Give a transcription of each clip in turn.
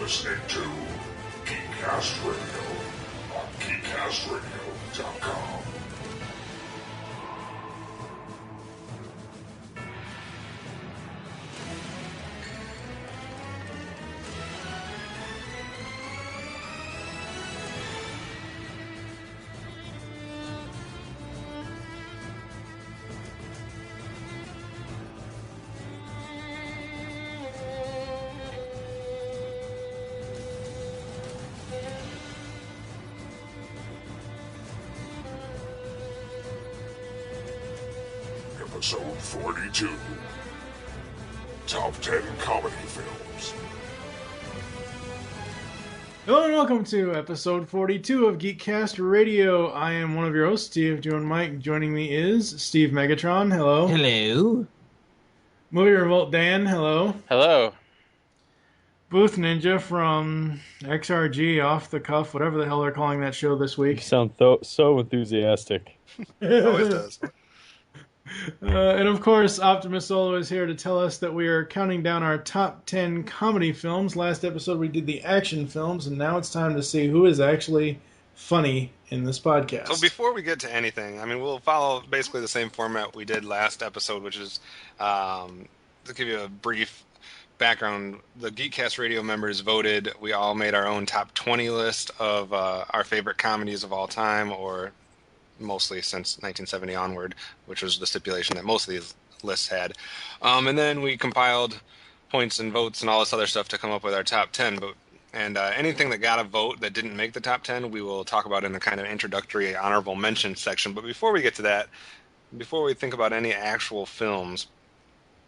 listening to Geekcast Radio on geekcastradio.com. Episode 42. Top 10 Comedy Films. Hello and welcome to episode 42 of Geekcast Radio. I am one of your hosts, Steve, doing Mike. Joining me is Steve Megatron. Hello. Hello. Movie Revolt Dan. Hello. Hello. Booth Ninja from XRG, Off the Cuff, whatever the hell they're calling that show this You week. sound so enthusiastic. Always does. And of course, Optimus Solo is here to tell us that we are counting down our top 10 comedy films. Last episode we did the action films, and now it's time to see who is actually funny in this podcast. So before we get to anything, I mean, we'll follow basically the same format we did last episode, which is to give you a brief background. The Geekcast Radio members voted. We all made our own top 20 list of our favorite comedies of all time, or mostly since 1970 onward, which was the stipulation that most of these lists had. And then we compiled points and votes and all this other stuff to come up with our top 10. And anything that got a vote that didn't make the top 10, we will talk about in the kind of introductory honorable mention section. But before we get to that, before we think about any actual films,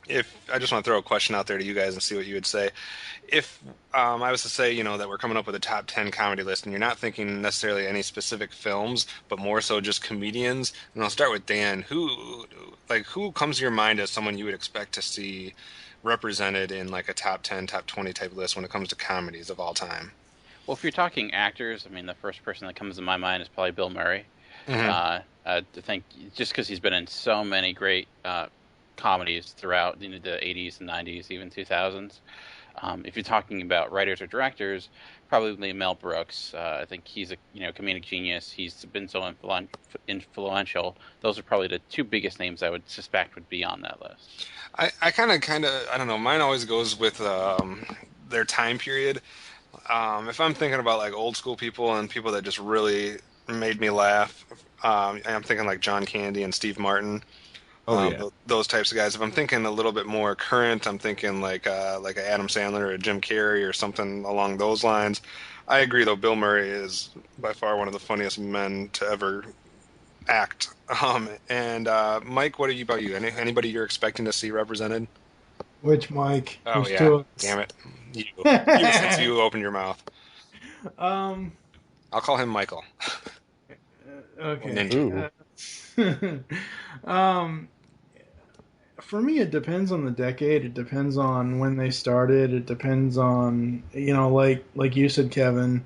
I just want to throw a question out there to you guys and see what you would say. If I was to say, that we're coming up with a top 10 comedy list, and you're not thinking necessarily any specific films, but more so just comedians, and I'll start with Dan. Who comes to your mind as someone you would expect to see represented in like a top 10, top 20 type list when it comes to comedies of all time? Well, if you're talking actors, I mean, the first person that comes to my mind is probably Bill Murray. Mm-hmm. I think just because he's been in so many great comedies throughout the 80s and 90s, even 2000s. If you're talking about writers or directors, probably Mel Brooks. I think he's a comedic genius. He's been so influential. Those are probably the two biggest names I would suspect would be on that list. I kind of I don't know. Mine always goes with their time period. If I'm thinking about like old school people and people that just really made me laugh, I'm thinking like John Candy and Steve Martin. Those types of guys. If I'm thinking a little bit more current, I'm thinking like an Adam Sandler or a Jim Carrey or something along those lines. I agree, though. Bill Murray is by far one of the funniest men to ever act. And Mike, what about you? Anybody you're expecting to see represented? Which Mike? Oh, There's yeah. two of us. Damn it. You since you opened your mouth. I'll call him Michael. Okay. Ninja. For me, it depends on the decade. It depends on when they started. It depends on, like you said, Kevin,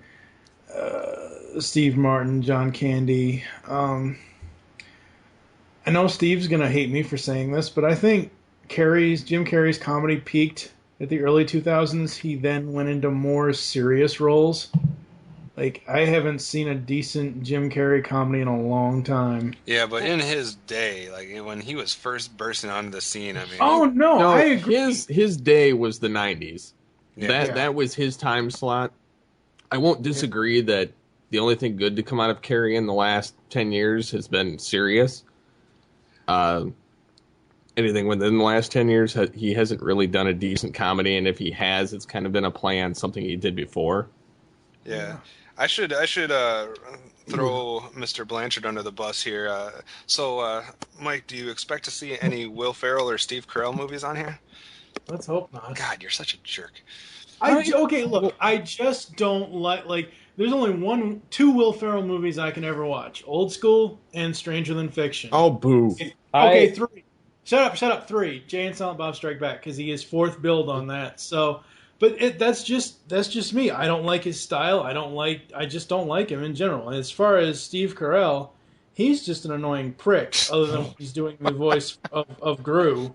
Steve Martin, John Candy. I know Steve's going to hate me for saying this, but I think Jim Carrey's comedy peaked at the early 2000s. He then went into more serious roles. Like, I haven't seen a decent Jim Carrey comedy in a long time. Yeah, but in his day, like when he was first bursting onto the scene, I mean... Oh, no, I agree. His day was the 90s. Yeah. That was his time slot. I won't disagree that the only thing good to come out of Carrey in the last 10 years has been serious. Anything within the last 10 years, he hasn't really done a decent comedy, and if he has, it's kind of been a play on something he did before. Yeah. I should throw Mr. Blanchard under the bus here. So, Mike, do you expect to see any Will Ferrell or Steve Carell movies on here? Let's hope not. God, you're such a jerk. Okay, look, I just don't like. There's only two Will Ferrell movies I can ever watch: Old School and Stranger Than Fiction. Oh, boo! Okay, 3. Shut up. 3. Jay and Silent Bob Strike Back, because he is fourth billed on that. So. But that's just me. I don't like his style. I just don't like him in general. And as far as Steve Carell, he's just an annoying prick. Other than he's doing the voice of Gru.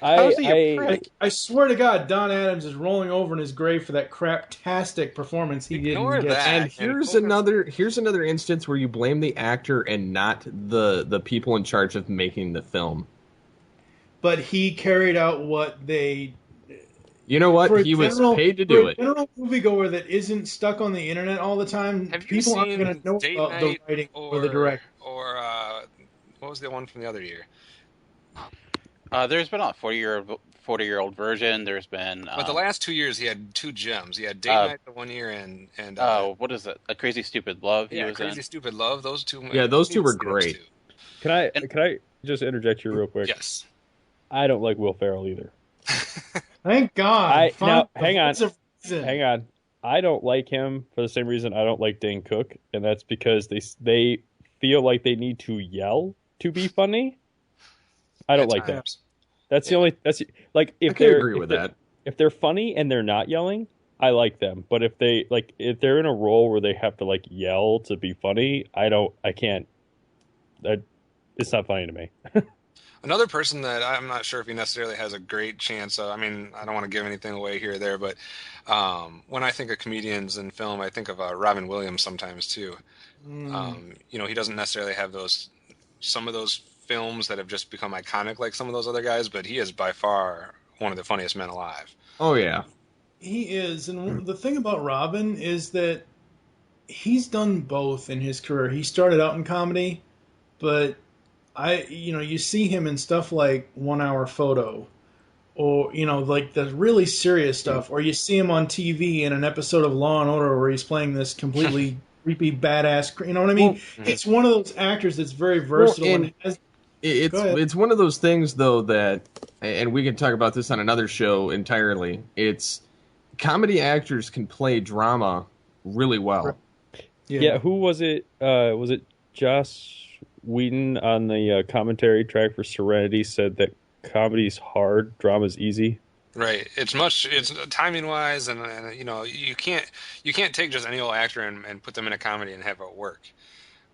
How's he a I prick? I swear to God, Don Adams is rolling over in his grave for that craptastic performance he did Ignore in Get that. And And here's focus- another instance where you blame the actor and not the people in charge of making the film. But he carried out what they. You know what? For a He was general, paid to for do a it. general moviegoer that isn't stuck on the internet all the time, Have you people aren't going to seen know Date about the Night writing or the directing. or what was the one from the other year? There's been a 40-year-old version. There's been But the last 2 years, he had two gems. He had Date Night the 1 year and what is it? A Crazy Stupid Love. He was Crazy in. Stupid Love. Those two. Yeah, those two were You've seen those great. two. can I just interject here real quick? Yes. I don't like Will Ferrell either. Thank God. Hang on. Voice of reason. Hang on. I don't like him for the same reason I don't like Dane Cook, and that's because they feel like they need to yell to be funny. I don't At like that. times. That's the only. That's like I if can they're agree if with they're- that. If they're funny and they're not yelling, I like them. But if they're in a role where they have to like yell to be funny, I can't. It's not funny to me. Another person that I'm not sure if he necessarily has a great chance. I mean, I don't want to give anything away here or there, but when I think of comedians in film, I think of Robin Williams sometimes too. He doesn't necessarily have some of those films that have just become iconic like some of those other guys, but he is by far one of the funniest men alive. Oh yeah. He is, and the thing about Robin is that he's done both in his career. He started out in comedy, but you see him in stuff like 1 Hour Photo, or like the really serious stuff, or you see him on TV in an episode of Law and Order where he's playing this completely creepy badass. You know what I mean? It's one of those actors that's very versatile and has. It's one of those things though that, and we can talk about this on another show entirely. It's comedy actors can play drama really well. Yeah. Who was it? Was it Joss Whedon on the commentary track for Serenity said that comedy's hard, drama's easy. Right. It's timing wise, and you can't take just any old actor and put them in a comedy and have it work.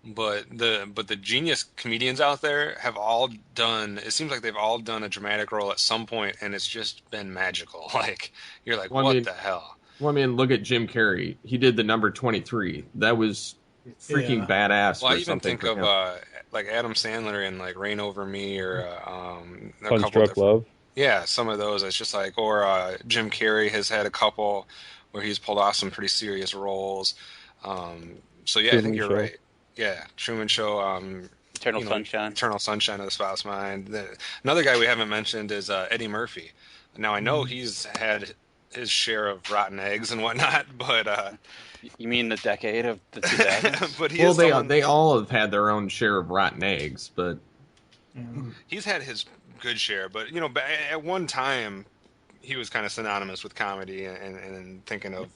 But the genius comedians out there have all done. It seems like they've all done a dramatic role at some point, and it's just been magical. Like you're like, what the hell? Well, I mean, look at Jim Carrey. He did the number 23. That was freaking badass. Well, I for even something think for of him. like Adam Sandler in like Rain Over Me or Sunstruck Love. Yeah, some of those. It's just like, or Jim Carrey has had a couple where he's pulled off some pretty serious roles. So yeah, I think you're right. Yeah, Truman Show. Eternal Sunshine. Eternal Sunshine of the Spotless Mind. Another guy we haven't mentioned is Eddie Murphy. Now I know he's had his share of rotten eggs and whatnot, but you mean the decade of the 2000s? But they all have had their own share of rotten eggs, but he's had his good share. But at one time, he was kind of synonymous with comedy and thinking of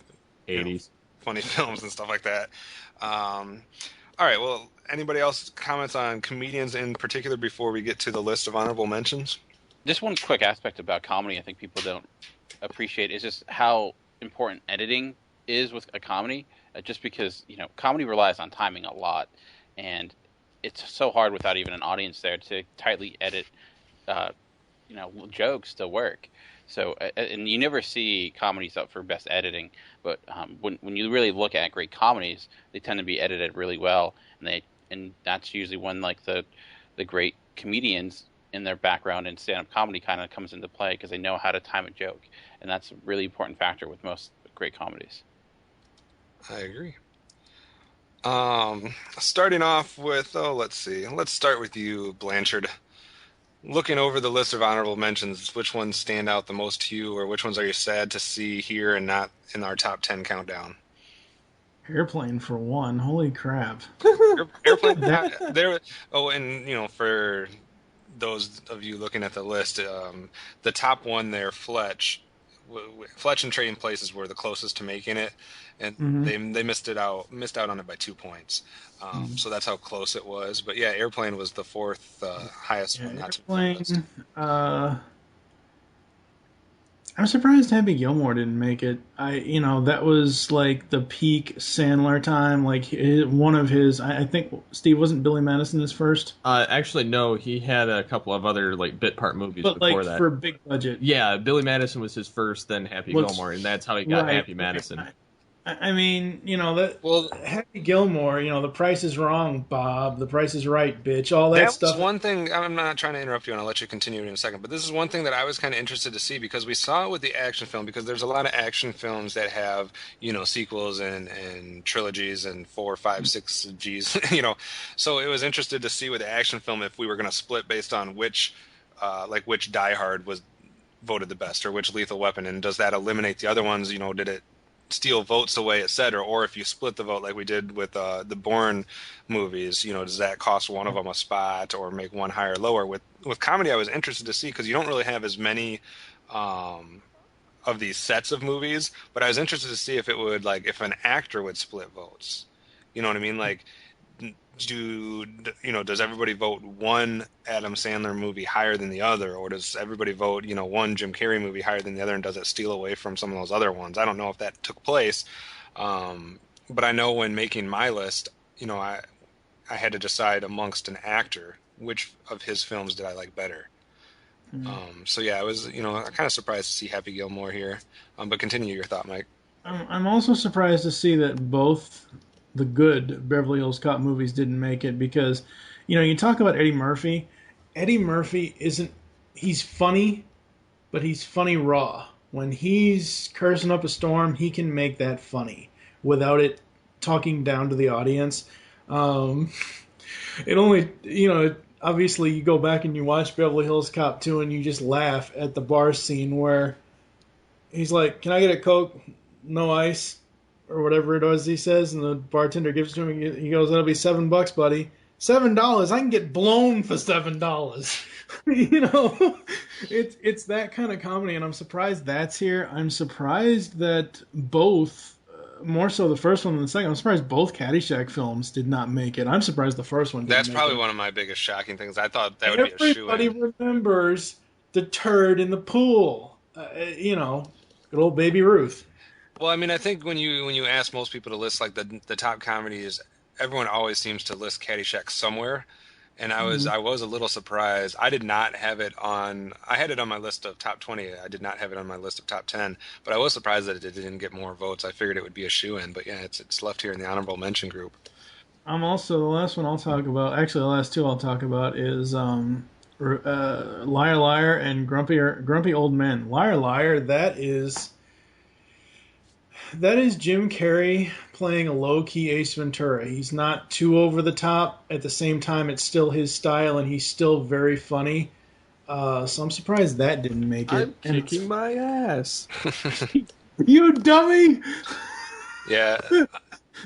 80s funny films and stuff like that. All right. Well, anybody else comments on comedians in particular before we get to the list of honorable mentions? Just one quick aspect about comedy I think people don't appreciate is just how important editing is with a comedy. Just because comedy relies on timing a lot, and it's so hard without even an audience there to tightly edit jokes to work. So, and you never see comedies up for best editing, but when you really look at great comedies, they tend to be edited really well, and that's usually when like the great comedians in their background in stand-up comedy kind of comes into play because they know how to time a joke, and that's a really important factor with most great comedies. I agree. Starting off with, let's see. Let's start with you, Blanchard. Looking over the list of honorable mentions, which ones stand out the most to you, or which ones are you sad to see here and not in our top 10 countdown? Airplane for one. Holy crap. Airplane. There. Oh, and for those of you looking at the list, the top one there, Fletch and Trading Places were the closest to making it, and they missed out on it by 2 points. So that's how close it was. But yeah, Airplane was the fourth highest one. Airplane. I'm surprised Happy Gilmore didn't make it. That was like the peak Sandler time. Like one of his, I think Steve wasn't Billy Madison his first, Actually, no, he had a couple of other like bit part movies but before like that. for big budget. Yeah, Billy Madison was his first, then Happy What's Gilmore, and that's how he got right? Happy Madison. I mean, that Well, Happy Gilmore. The Price is Wrong, Bob. The Price is Right, bitch. All that that was stuff. one thing. I'm not trying to interrupt you, and I'll let you continue in a second. But this is one thing that I was kind of interested to see because we saw it with the action film. Because there's a lot of action films that have sequels and trilogies and 4, 5, 6 G's. So it was interested to see with the action film if we were going to split based on which Die Hard was voted the best or which Lethal Weapon, and does that eliminate the other ones? Did it steal votes away, etc.? Or if you split the vote like we did with the Bourne movies, does that cost one of them a spot or make one higher or lower? With comedy, I was interested to see because you don't really have as many of these sets of movies, but I was interested to see if it would if an actor would split votes. You know what I mean? Like, does everybody vote one Adam Sandler movie higher than the other, or does everybody vote one Jim Carrey movie higher than the other, and does it steal away from some of those other ones? I don't know if that took place, but I know when making my list, I had to decide amongst an actor which of his films did I like better. So yeah, I was kind of surprised to see Happy Gilmore here, but continue your thought, Mike. I'm also surprised to see that both the good Beverly Hills Cop movies didn't make it because, you talk about Eddie Murphy. Eddie Murphy he's funny, but he's funny raw. When he's cursing up a storm, he can make that funny without it talking down to the audience. It only, obviously you go back and you watch Beverly Hills Cop 2 and you just laugh at the bar scene where he's like, "Can I get a Coke? No ice," or whatever it was he says, and the bartender gives it to him. He goes, "That'll be $7, buddy. $7? I can get blown for $7." It's that kind of comedy, and I'm surprised that's here. I'm surprised that both, more so the first one than the second. I'm surprised both Caddyshack films did not make it. I'm surprised the first one didn't That's make probably it. one of my biggest shocking things. I thought that would be a Everybody shoo-in. remembers the turd in the pool. Good old Baby Ruth. Well, I mean, I think when you ask most people to list the top comedies, everyone always seems to list Caddyshack somewhere, and I was a little surprised. I did not have it on. I had it on my list of top 20. I did not have it on my list of top 10. But I was surprised that it didn't get more votes. I figured it would be a shoe-in, but yeah, it's left here in the honorable mention group. I'm also the last one I'll talk about. Actually, the last two I'll talk about is Liar Liar and Grumpy Old Men. Liar Liar. That is Jim Carrey playing a low-key Ace Ventura. He's not too over the top. At the same time, it's still his style, and he's still very funny. So I'm surprised that didn't make it. I'm kicking my ass. You dummy! Yeah.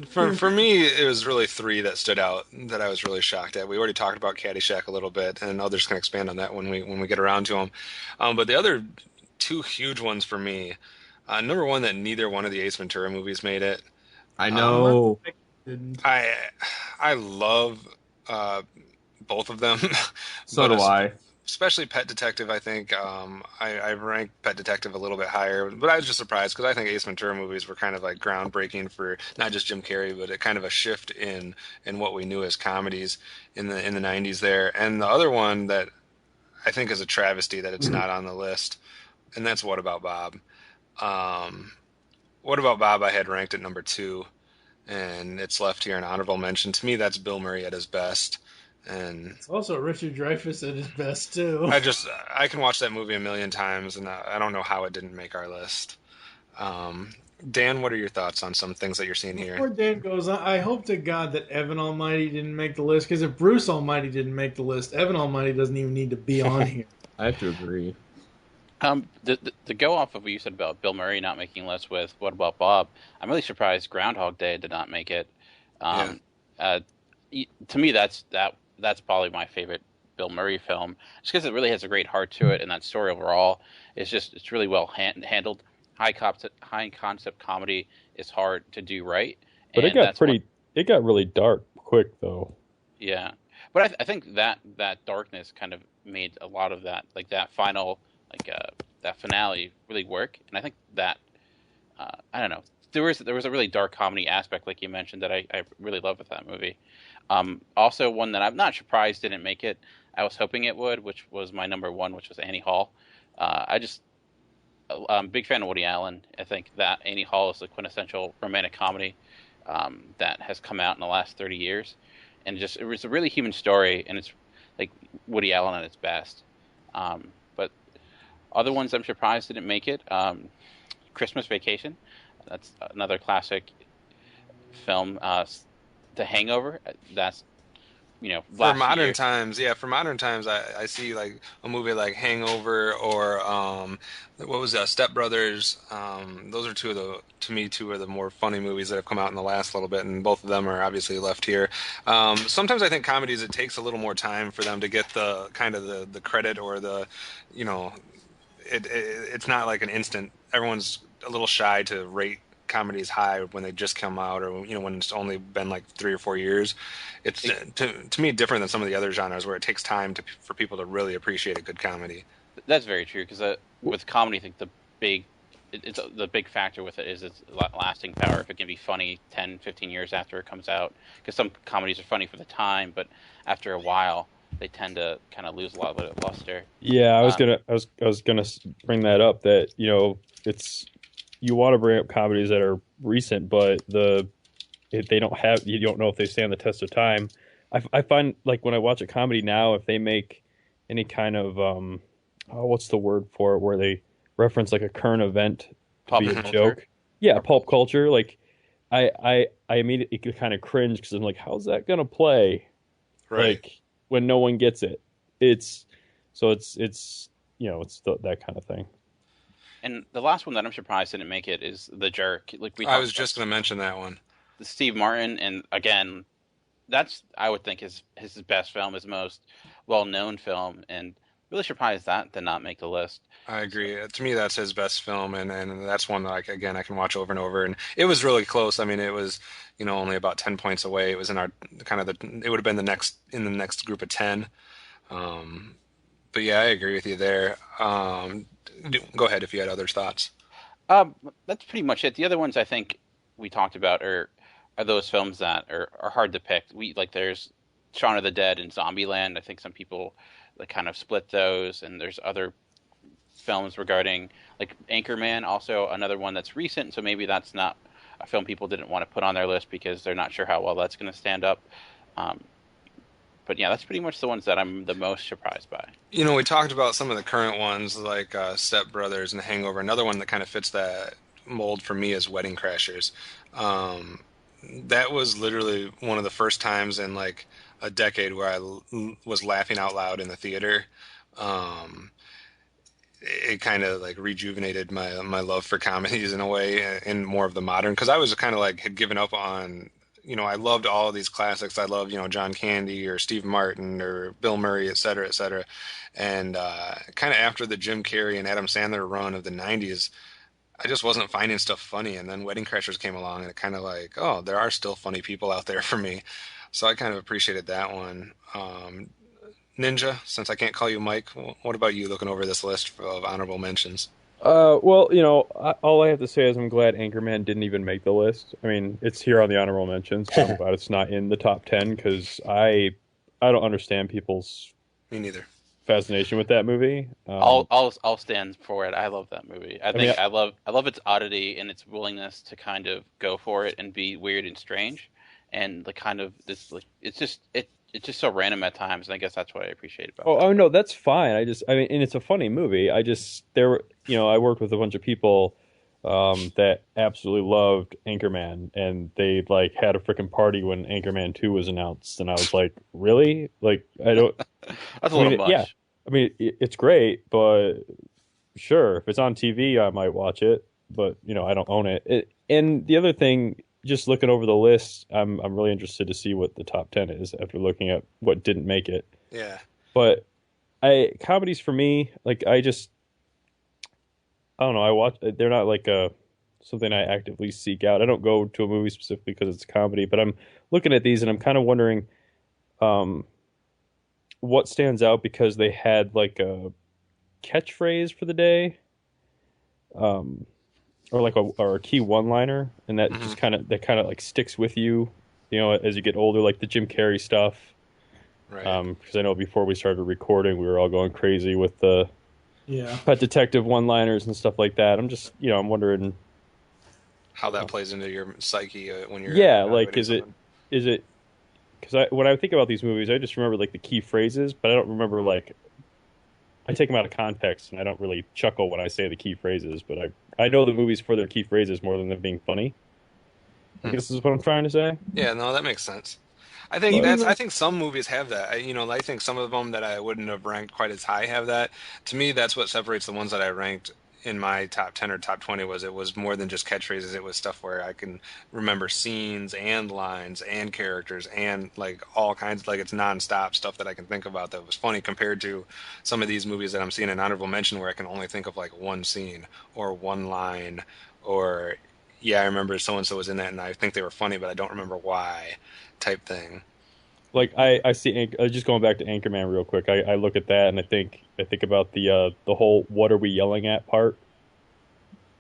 For me, it was really three that stood out that I was really shocked at. We already talked about Caddyshack a little bit, and others can expand on that when we get around to them. But the other two huge ones for me, number one, that neither one of the Ace Ventura movies made it. I know. I love both of them. So do I. Especially Pet Detective, I think. I rank Pet Detective a little bit higher, but I was just surprised because I think Ace Ventura movies were kind of like groundbreaking for not just Jim Carrey, but a kind of a shift in what we knew as comedies in the 90s there. And the other one that I think is a travesty that it's not on the list, and that's What About Bob. What About Bob I had ranked at number 2, and it's left here an honorable mention. To me, that's Bill Murray at his best. And it's also Richard Dreyfuss at his best too. I can watch that movie a million times, and I don't know how it didn't make our list. Dan, what are your thoughts on some things that you're seeing here? Before Dan goes on, I hope to God that Evan Almighty didn't make the list, because if Bruce Almighty didn't make the list, Evan Almighty doesn't even need to be on here. I have to agree. To go off of what you said about Bill Murray not making lists with What About Bob, I'm really surprised Groundhog Day did not make it. To me, that's probably my favorite Bill Murray film, just because it really has a great heart to it, and that story overall it's really well handled. High concept comedy is hard to do right, but it got really dark quick though. Yeah, but I think that darkness kind of made a lot of that, like that final that finale really work. And I think that I don't know, there was a really dark comedy aspect, like you mentioned, that I really love with that movie. Also, one that I'm not surprised didn't make it. I was hoping it would, which was my number one, which was Annie Hall. I'm a big fan of Woody Allen. I think that Annie Hall is the quintessential romantic comedy that has come out in the last 30 years. And just it was a really human story, and it's like Woody Allen at its best. But other ones I'm surprised didn't make it. Christmas Vacation. That's another classic film. The Hangover. That's For modern times, I see like a movie like Hangover or what was that, Step Brothers. Those are two of the more funny movies that have come out in the last little bit, and both of them are obviously left here. Sometimes I think comedies, it takes a little more time for them to get the kind of the credit or the, it's not like an instant. Everyone's a little shy to rate comedies high when they just come out, or when it's only been like 3 or 4 years. It's to me different than some of the other genres where it takes time for people to really appreciate a good comedy. That's very true, because with comedy, I think the big factor with it is its lasting power. If it can be funny 10, 15 years after it comes out, because some comedies are funny for the time, but after a while they tend to kind of lose a lot of luster. Yeah, I was gonna bring that up, that it's, you want to bring up comedies that are recent, but if they don't have, you don't know if they stand the test of time. I find, like, when I watch a comedy now, if they make any kind of what's the word for it, where they reference like a current event to be a joke, pulp culture, like I immediately kind of cringe, because I'm like, how's that gonna play, right? Like, when no one gets it. It's that kind of thing. And the last one that I'm surprised didn't make it is The Jerk. I was just going to mention that one. The Steve Martin, and again, that's, I would think, his best film, his most well-known film, and really surprised that did not make the list. I agree. To me, that's his best film, and that's one that I can watch over and over. And it was really close. I mean, it was only about 10 points away. It was in our it would have been in the next group of 10. But yeah, I agree with you there. Go ahead if you had other thoughts. That's pretty much it. The other ones I think we talked about are those films that are hard to pick. There's Shaun of the Dead and Zombieland. I think some people kind of split those, and there's other films regarding, like, Anchorman, also another one that's recent, so maybe that's not a film people didn't want to put on their list because they're not sure how well that's going to stand up. But yeah, that's pretty much the ones that I'm the most surprised by. We talked about some of the current ones, like Step Brothers and Hangover. Another one that kind of fits that mold for me is Wedding Crashers. That was literally one of the first times in like a decade where I was laughing out loud in the theater. It kind of like rejuvenated my love for comedies in a way, in more of the modern, because I was kind of like had given up on. I loved all of these classics. I loved, John Candy or Steve Martin or Bill Murray, et cetera, et cetera. And kind of after the Jim Carrey and Adam Sandler run of the 90s, I just wasn't finding stuff funny. And then Wedding Crashers came along, and it kind of like, oh, there are still funny people out there for me. So I kind of appreciated that one. Ninja, since I can't call you Mike, what about you looking over this list of honorable mentions? Well, all I have to say is I'm glad Anchorman didn't even make the list. I mean, it's here on the honorable mentions, so I'm glad it's not in the top 10, because I don't understand people's Me neither. fascination with that movie. I'll stand for it. I love that movie. I love its oddity and its willingness to kind of go for it and be weird and strange, and the kind of this, like, it's just so random at times, and I guess that's what I appreciate about it. Oh no, that's fine. I mean, and it's a funny movie. I worked with a bunch of people that absolutely loved Anchorman, and they like had a freaking party when Anchorman 2 was announced, and I was like, really? Like, I don't. That's a little much. Yeah, I mean, it's great, but sure, if it's on TV, I might watch it, but I don't own it. And the other thing, just looking over the list, I'm really interested to see what the top 10 is after looking at what didn't make it. Yeah. But comedies for me, like, I don't know, they're not like something I actively seek out. I don't go to a movie specifically because it's a comedy, but I'm looking at these and I'm kind of wondering what stands out because they had like a catchphrase for the day. or like a key one liner, and that just kind of like sticks with you, as you get older, like the Jim Carrey stuff. Right. Because I know before we started recording, we were all going crazy with the Yeah. Pet Detective one-liners and stuff like that. I'm just, I'm wondering how that plays into your psyche when you're like is someone. it because when I think about these movies, I just remember like the key phrases, but I don't remember like I take them out of context, and I don't really chuckle when I say the key phrases. But I know the movies for their key phrases more than them being funny. I guess is what I'm trying to say. Yeah, no, that makes sense. I think I think some movies have that. I think some of them that I wouldn't have ranked quite as high have that. To me, that's what separates the ones that I ranked in my top 10 or top 20 was it was more than just catchphrases. It was stuff where I can remember scenes and lines and characters and like all kinds, like it's nonstop stuff that I can think about that was funny compared to some of these movies that I'm seeing in honorable mention where I can only think of like one scene or one line or yeah, I remember so and so was in that and I think they were funny, but I don't remember why type thing. Like I see, just going back to Anchorman real quick. I look at that and I think about the whole "what are we yelling at" part.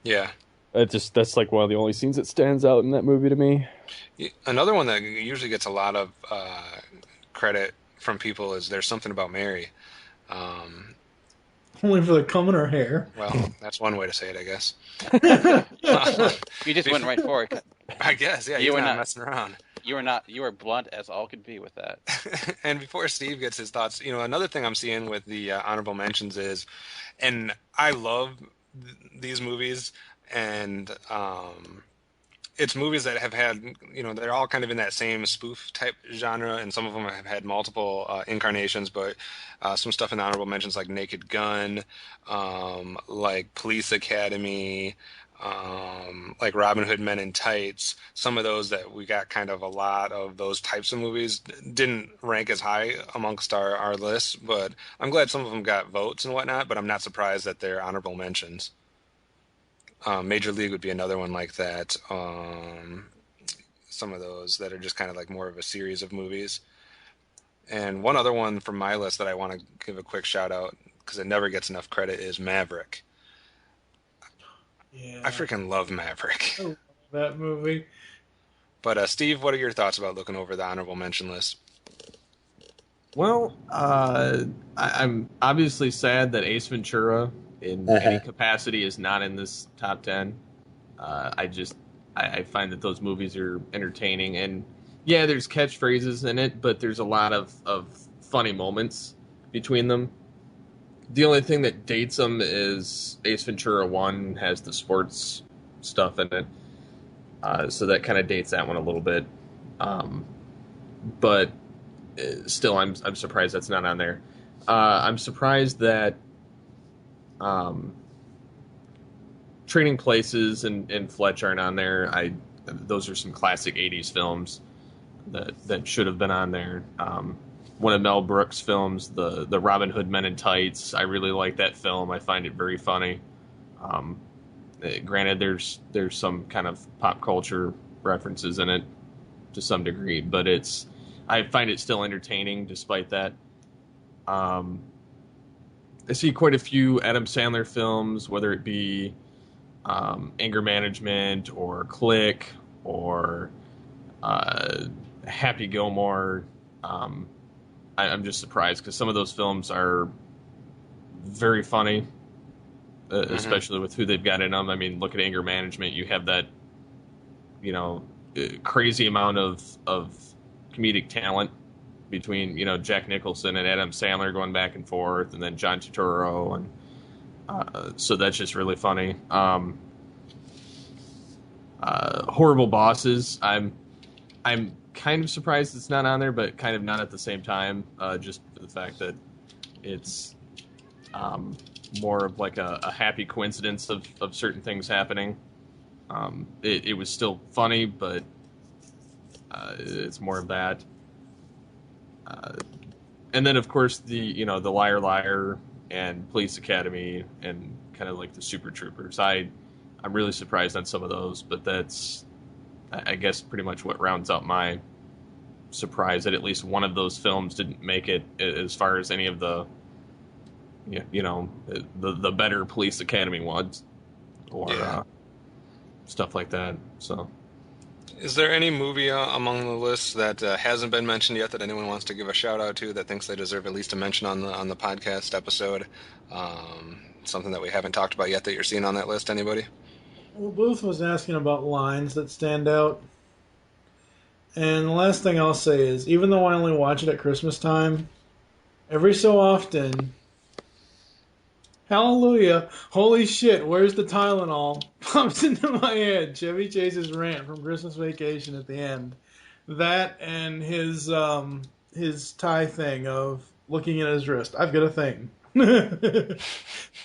Yeah. That's like one of the only scenes that stands out in that movie to me. Another one that usually gets a lot of credit from people is "There's Something About Mary." Only for the comb in her hair. Well, that's one way to say it, I guess. You just went right for it. I guess, yeah. You're not messing around. You were blunt as all could be with that. And before Steve gets his thoughts, another thing I'm seeing with the honorable mentions is, and I love these movies, and it's movies that have had, they're all kind of in that same spoof type genre, and some of them have had multiple incarnations, but some stuff in the honorable mentions like Naked Gun, like Police Academy, like Robin Hood Men in Tights, some of those that we got kind of a lot of those types of movies didn't rank as high amongst our lists, but I'm glad some of them got votes and whatnot, but I'm not surprised that they're honorable mentions. Major League would be another one like that. Some of those that are just kind of like more of a series of movies. And one other one from my list that I want to give a quick shout out because it never gets enough credit is Maverick. Yeah. I freaking love Maverick. I love that movie. But Steve, what are your thoughts about looking over the honorable mention list? Well, I'm obviously sad that Ace Ventura in any capacity is not in this top 10. I find that those movies are entertaining, and yeah, there's catchphrases in it, but there's a lot of funny moments between them. The only thing that dates them is Ace Ventura 1 has the sports stuff in it, so that kind of dates that one a little bit. But still, I'm surprised that's not on there. I'm surprised that Trading Places and Fletch aren't on there. Those are some classic 80s films that should have been on there. One of Mel Brooks' films, the Robin Hood Men in Tights. I really like that film. I find it very funny. Granted, there's some kind of pop culture references in it to some degree, but I find it still entertaining despite that. I see quite a few Adam Sandler films, whether it be Anger Management or Click or Happy Gilmore. I'm just surprised because some of those films are very funny, especially with who they've got in them. I mean, look at Anger Management. You have that, crazy amount of comedic talent between, Jack Nicholson and Adam Sandler going back and forth, and then John Turturro, and so that's just really funny. Horrible Bosses. I'm kind of surprised it's not on there, but kind of not at the same time. Just for the fact that it's more of like a happy coincidence of certain things happening. It was still funny, but it's more of that. And then of course the Liar Liar and Police Academy and kind of like the Super Troopers. I'm really surprised on some of those, but that's, I guess, pretty much what rounds out my surprise that at least one of those films didn't make it as far as any of the, the better Police Academy ones. or stuff like that. So, Is there any movie among the list that hasn't been mentioned yet that anyone wants to give a shout out to that thinks they deserve at least a mention on the podcast episode? Something that we haven't talked about yet that you're seeing on that list? Anybody? Well, Booth was asking about lines that stand out. And the last thing I'll say is, even though I only watch it at Christmas time, every so often, hallelujah, holy shit, where's the Tylenol? Pops into my head. Chevy Chase's rant from Christmas Vacation at the end. That and his tie thing of looking at his wrist. I've got a thing. Because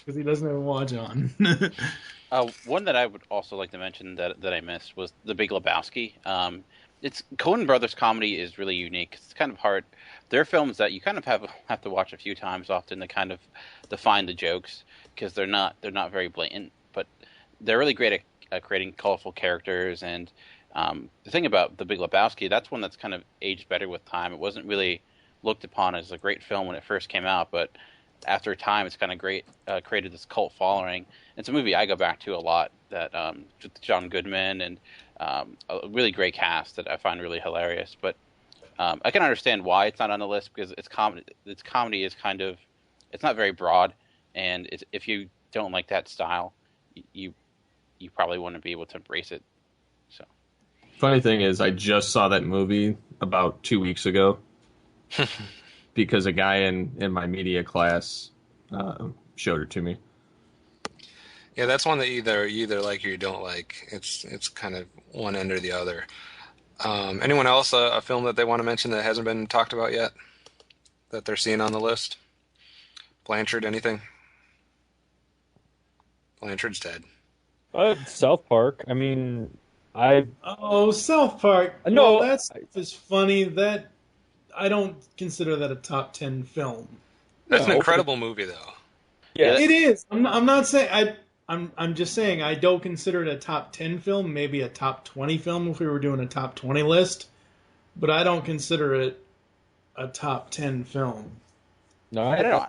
he doesn't have a watch on. One that I would also like to mention that I missed was The Big Lebowski. It's Coen Brothers comedy is really unique. It's kind of hard. They're films that you kind of have to watch a few times often to kind of define the jokes because they're not very blatant, but they're really great at creating colorful characters. And the thing about The Big Lebowski, that's one that's kind of aged better with time. It wasn't really looked upon as a great film when it first came out, but after time, it's kind of created this cult following. It's a movie I go back to a lot. That with John Goodman and a really great cast that I find really hilarious. But I can understand why it's not on the list because its comedy is kind of it's not very broad, and if you don't like that style, you probably wouldn't be able to embrace it. So funny thing is, I just saw that movie about 2 weeks ago. Because a guy in my media class showed it to me. Yeah, that's one that you either like or you don't like. It's kind of one end or the other. Anyone else a film that they want to mention that hasn't been talked about yet that they're seeing on the list? Blanchard, anything? Blanchard's dead. South Park. I mean, South Park. No, well, that's is funny. That I don't consider that a top 10 film. That's an incredible movie, though. Yeah, it is. I'm not saying I'm just saying I don't consider it a top 10 film. Maybe a top 20 film if we were doing a top 20 list, but I don't consider it a top 10 film. No, I don't know.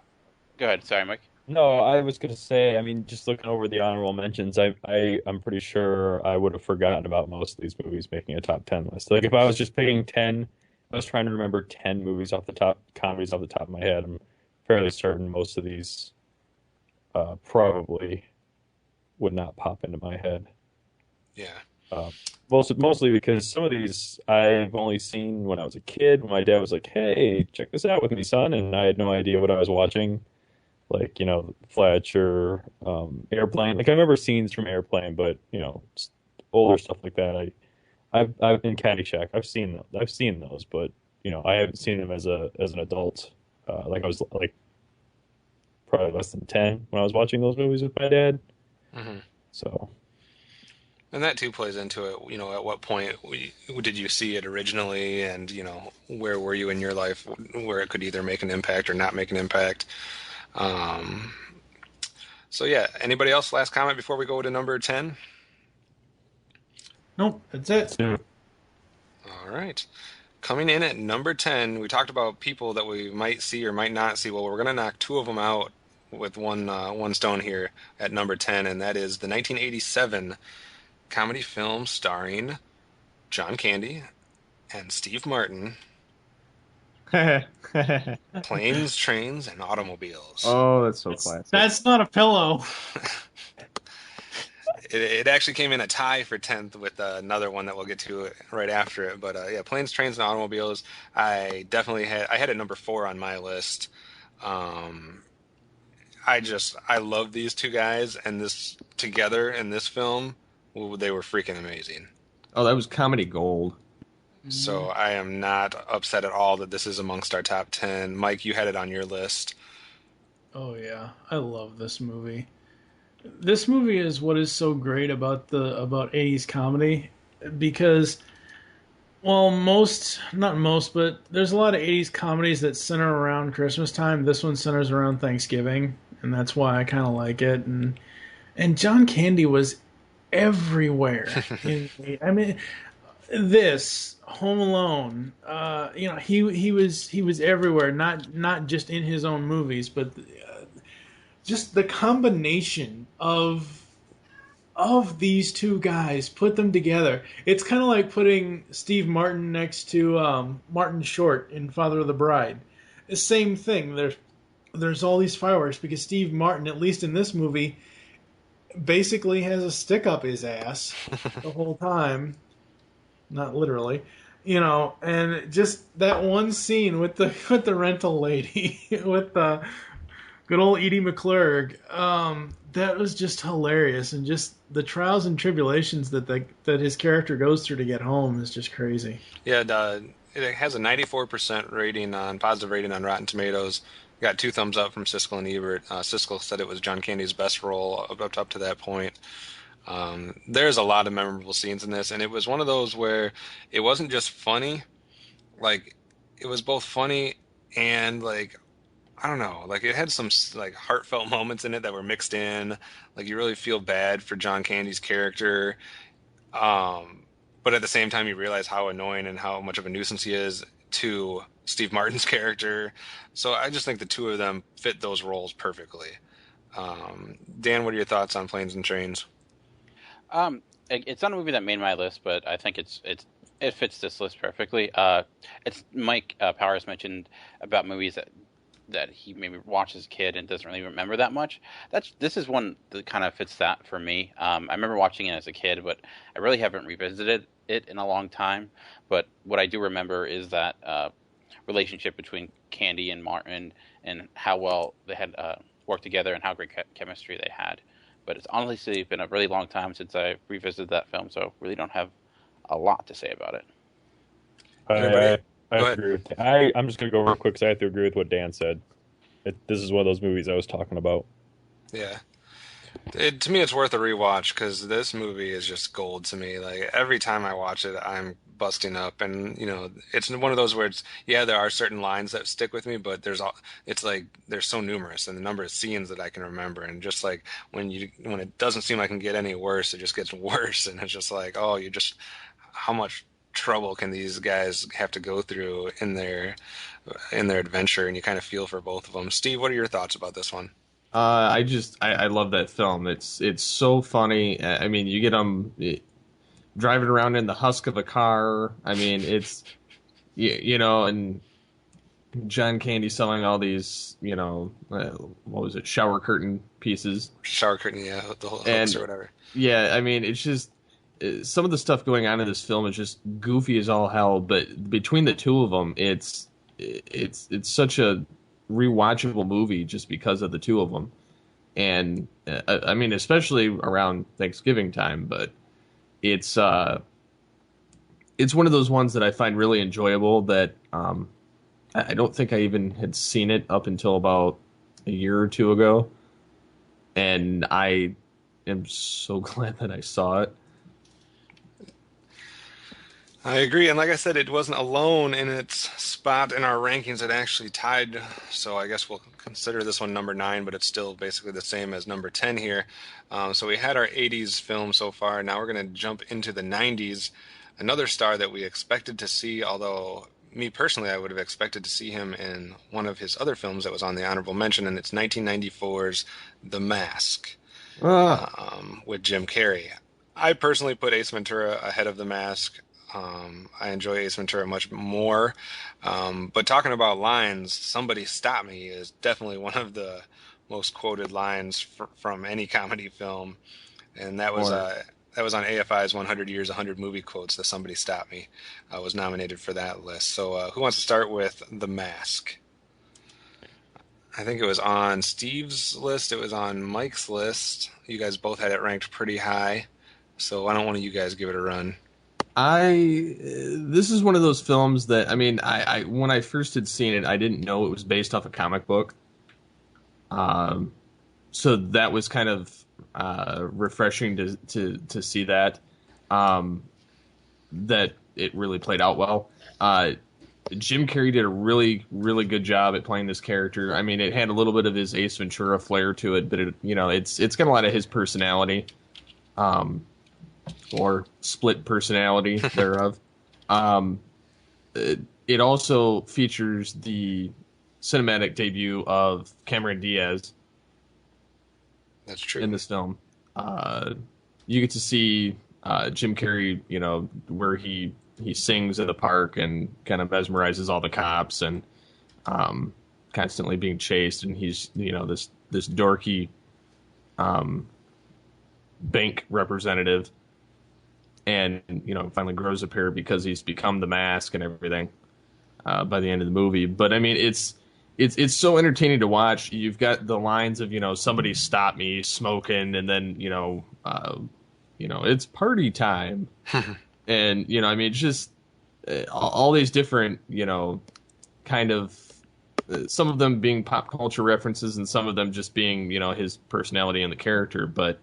Go ahead. Sorry, Mike. No, I was going to say, I mean, just looking over the honorable mentions, I'm pretty sure I would have forgotten about most of these movies making a top 10 list. Like, if I was just picking 10, I was trying to remember 10 movies comedies off the top of my head. I'm fairly certain most of these probably would not pop into my head. Yeah. Mostly because some of these I've only seen when I was a kid, when my dad was like, hey, check this out with me, son, and I had no idea what I was watching. Like, Fletch or Airplane. Like, I remember scenes from Airplane, but, older stuff like that. I've in Caddyshack. I've seen those, but, I haven't seen them as an adult. Like, I was, like, probably less than 10 when I was watching those movies with my dad. Mm-hmm. So. And that, too, plays into it. At what point did you see it originally? And, where were you in your life where it could either make an impact or not make an impact? So yeah, anybody else last comment before we go to number 10? Nope, that's it. Yeah. All right. Coming in at number 10, we talked about people that we might see or might not see. Well, we're going to knock two of them out with one stone here at number 10, and that is the 1987 comedy film starring John Candy and Steve Martin, Planes, Trains, and Automobiles. Oh, that's so classic. That's not a pillow. It actually came in a tie for 10th with another one that we'll get to right after it. But yeah, Planes, Trains, and Automobiles, I had it number 4 on my list. I love these two guys, and this together in this film, they were freaking amazing. Oh, that was comedy gold. So I am not upset at all that this is amongst our top 10. Mike, you had it on your list. Oh yeah, I love this movie. This movie is what is so great about 80s comedy, because, well, not most, but there's a lot of 80s comedies that center around Christmas time. This one centers around Thanksgiving, and that's why I kind of like it. And John Candy was everywhere. I mean, this Home Alone, he was everywhere. Not just in his own movies, but just the combination of of these two guys, put them together. It's kind of like putting Steve Martin next to Martin Short in Father of the Bride. The same thing. There's all these fireworks because Steve Martin, at least in this movie, basically has a stick up his ass the whole time. Not literally, and just that one scene with the rental lady with the good old Edie McClurg. That was just hilarious, and just the trials and tribulations that his character goes through to get home is just crazy. Yeah, it has a 94% rating on positive rating on Rotten Tomatoes. Got 2 thumbs up from Siskel and Ebert. Siskel said it was John Candy's best role up to that point. There's a lot of memorable scenes in this, and it was one of those where it wasn't just funny, like it was both funny and like I don't know, like it had some like heartfelt moments in it that were mixed in. Like you really feel bad for John Candy's character, but at the same time you realize how annoying and how much of a nuisance he is to Steve Martin's character. So I just think the two of them fit those roles perfectly. Dan, what are your thoughts on Planes and Trains? It's not a movie that made my list, but I think it fits this list perfectly. It's Mike Powers mentioned about movies that he maybe watched as a kid and doesn't really remember that much. This is one that kind of fits that for me. I remember watching it as a kid, but I really haven't revisited it in a long time. But what I do remember is that relationship between Candy and Martin and how well they had worked together and how great chemistry they had. But it's honestly been a really long time since I revisited that film, so really don't have a lot to say about it. I agree with I'm just going to go real quick because I have to agree with what Dan said. This is one of those movies I was talking about. Yeah. To me, it's worth a rewatch because this movie is just gold to me. Like every time I watch it, I'm busting up, and it's one of those where there are certain lines that stick with me, but it's like they're so numerous, and the number of scenes that I can remember, and just like when it doesn't seem like it can get any worse, it just gets worse, and it's just like, oh, how much trouble can these guys have to go through in their adventure, and you kind of feel for both of them. Steve, what are your thoughts about this one? I love that film. It's so funny. I mean, you get them driving around in the husk of a car. I mean, it's and John Candy selling all these, what was it, shower curtain pieces? Shower curtain, yeah, the whole hooks or whatever. Yeah, I mean, it's just some of the stuff going on in this film is just goofy as all hell. But between the two of them, it's such a rewatchable movie just because of the two of them. And I mean, especially around Thanksgiving time, but it's one of those ones that I find really enjoyable that I don't think I even had seen it up until about a year or two ago, and I am so glad that I saw it. I agree, and like I said, it wasn't alone in its spot in our rankings. It actually tied, so I guess we'll consider this one number 9, but it's still basically the same as number 10 here. So we had our 80s film so far. Now we're going to jump into the 90s. Another star that we expected to see, although me personally, I would have expected to see him in one of his other films that was on the honorable mention, and it's 1994's The Mask with Jim Carrey. I personally put Ace Ventura ahead of The Mask. I enjoy Ace Ventura much more. But talking about lines, "Somebody Stop Me" is definitely one of the most quoted lines from any comedy film. And that was on AFI's 100 Years, 100 Movie Quotes, that "Somebody Stop Me" was nominated for that list. So who wants to start with The Mask? I think it was on Steve's list. It was on Mike's list. You guys both had it ranked pretty high. So why don't one of you guys give it a run? This is one of those films that, I mean, I when I first had seen it, I didn't know it was based off a comic book. So that was kind of refreshing to see that it really played out well. Jim Carrey did a really, really good job at playing this character. I mean, it had a little bit of his Ace Ventura flair to it, but it's got a lot of his personality. Or split personality thereof. It also features the cinematic debut of Cameron Diaz. That's true. In this film. you get to see Jim Carrey, where he sings at the park and kind of mesmerizes all the cops and constantly being chased, and he's this dorky bank representative, and finally grows a pair because he's become the Mask and everything by the end of the movie. But I mean, it's so entertaining to watch. You've got the lines of somebody stop me smoking, and then it's party time, and I mean, it's just all these different kind of some of them being pop culture references and some of them just being his personality and the character. But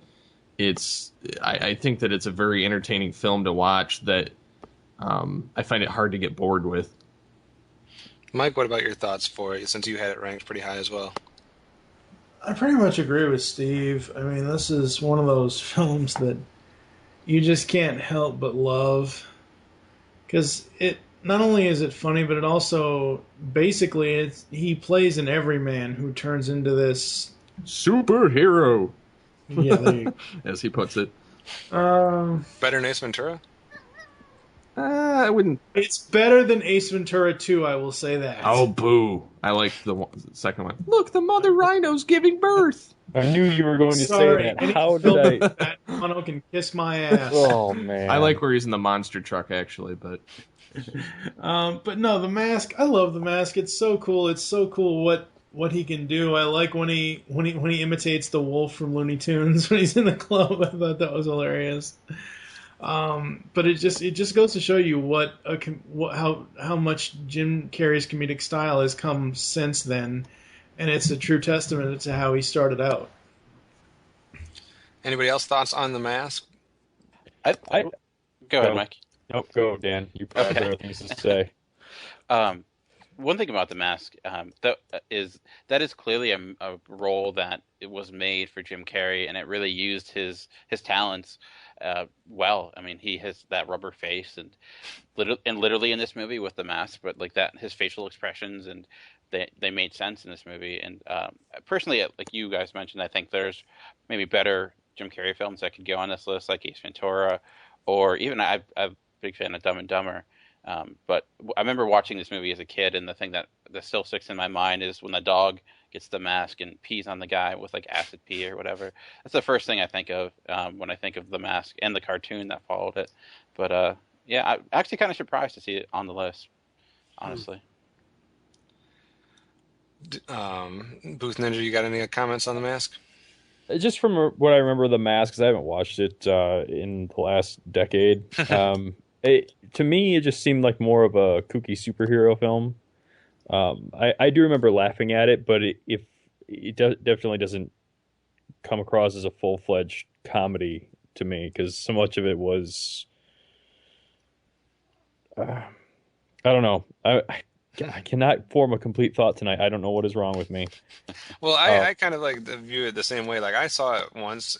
I think that it's a very entertaining film to watch that I find it hard to get bored with. Mike, what about your thoughts for it, since you had it ranked pretty high as well? I pretty much agree with Steve. I mean, this is one of those films that you just can't help but love, because it not only is it funny, but it also basically he plays an everyman who turns into this superhero. Yeah, there you go. As he puts it. Better than Ace Ventura? I wouldn't. It's better than Ace Ventura 2, I will say that. Oh, boo. I like the second one. Look, the mother rhino's giving birth. I knew you were going to say that. How did I? That mono can kiss my ass. Oh, man. I like where he's in the monster truck, actually, but... But no, the Mask, I love the Mask. It's so cool. It's so cool what he can do. I like when he imitates the wolf from Looney Tunes when he's in the club. I thought that was hilarious. But it just goes to show you how much Jim Carrey's comedic style has come since then, and it's a true testament to how he started out. Anybody else thoughts on The Mask? Go ahead, Mike. Nope, go, Dan. You probably have other things to say. One thing about The Mask, that is clearly a role that it was made for Jim Carrey, and it really used his talents well. I mean, he has that rubber face, and literally in this movie with The Mask, but like that, his facial expressions, and they made sense in this movie. And personally, like you guys mentioned, I think there's maybe better Jim Carrey films that could go on this list, like Ace Ventura, or even I'm a big fan of Dumb and Dumber. But I remember watching this movie as a kid, and the thing that still sticks in my mind is when the dog gets the mask and pees on the guy with like acid pee or whatever. That's the first thing I think of when I think of The Mask and the cartoon that followed it. But yeah, I'm actually kind of surprised to see it on the list, honestly. Booth Ninja, you got any comments on The Mask? Just from what I remember of The Mask, because I haven't watched it in the last decade. To me, it just seemed like more of a kooky superhero film. I do remember laughing at it, but it definitely doesn't come across as a full-fledged comedy to me, because so much of it was... I don't know. I cannot form a complete thought tonight. I don't know what is wrong with me. Well, I kind of like view it the same way. Like, I saw it once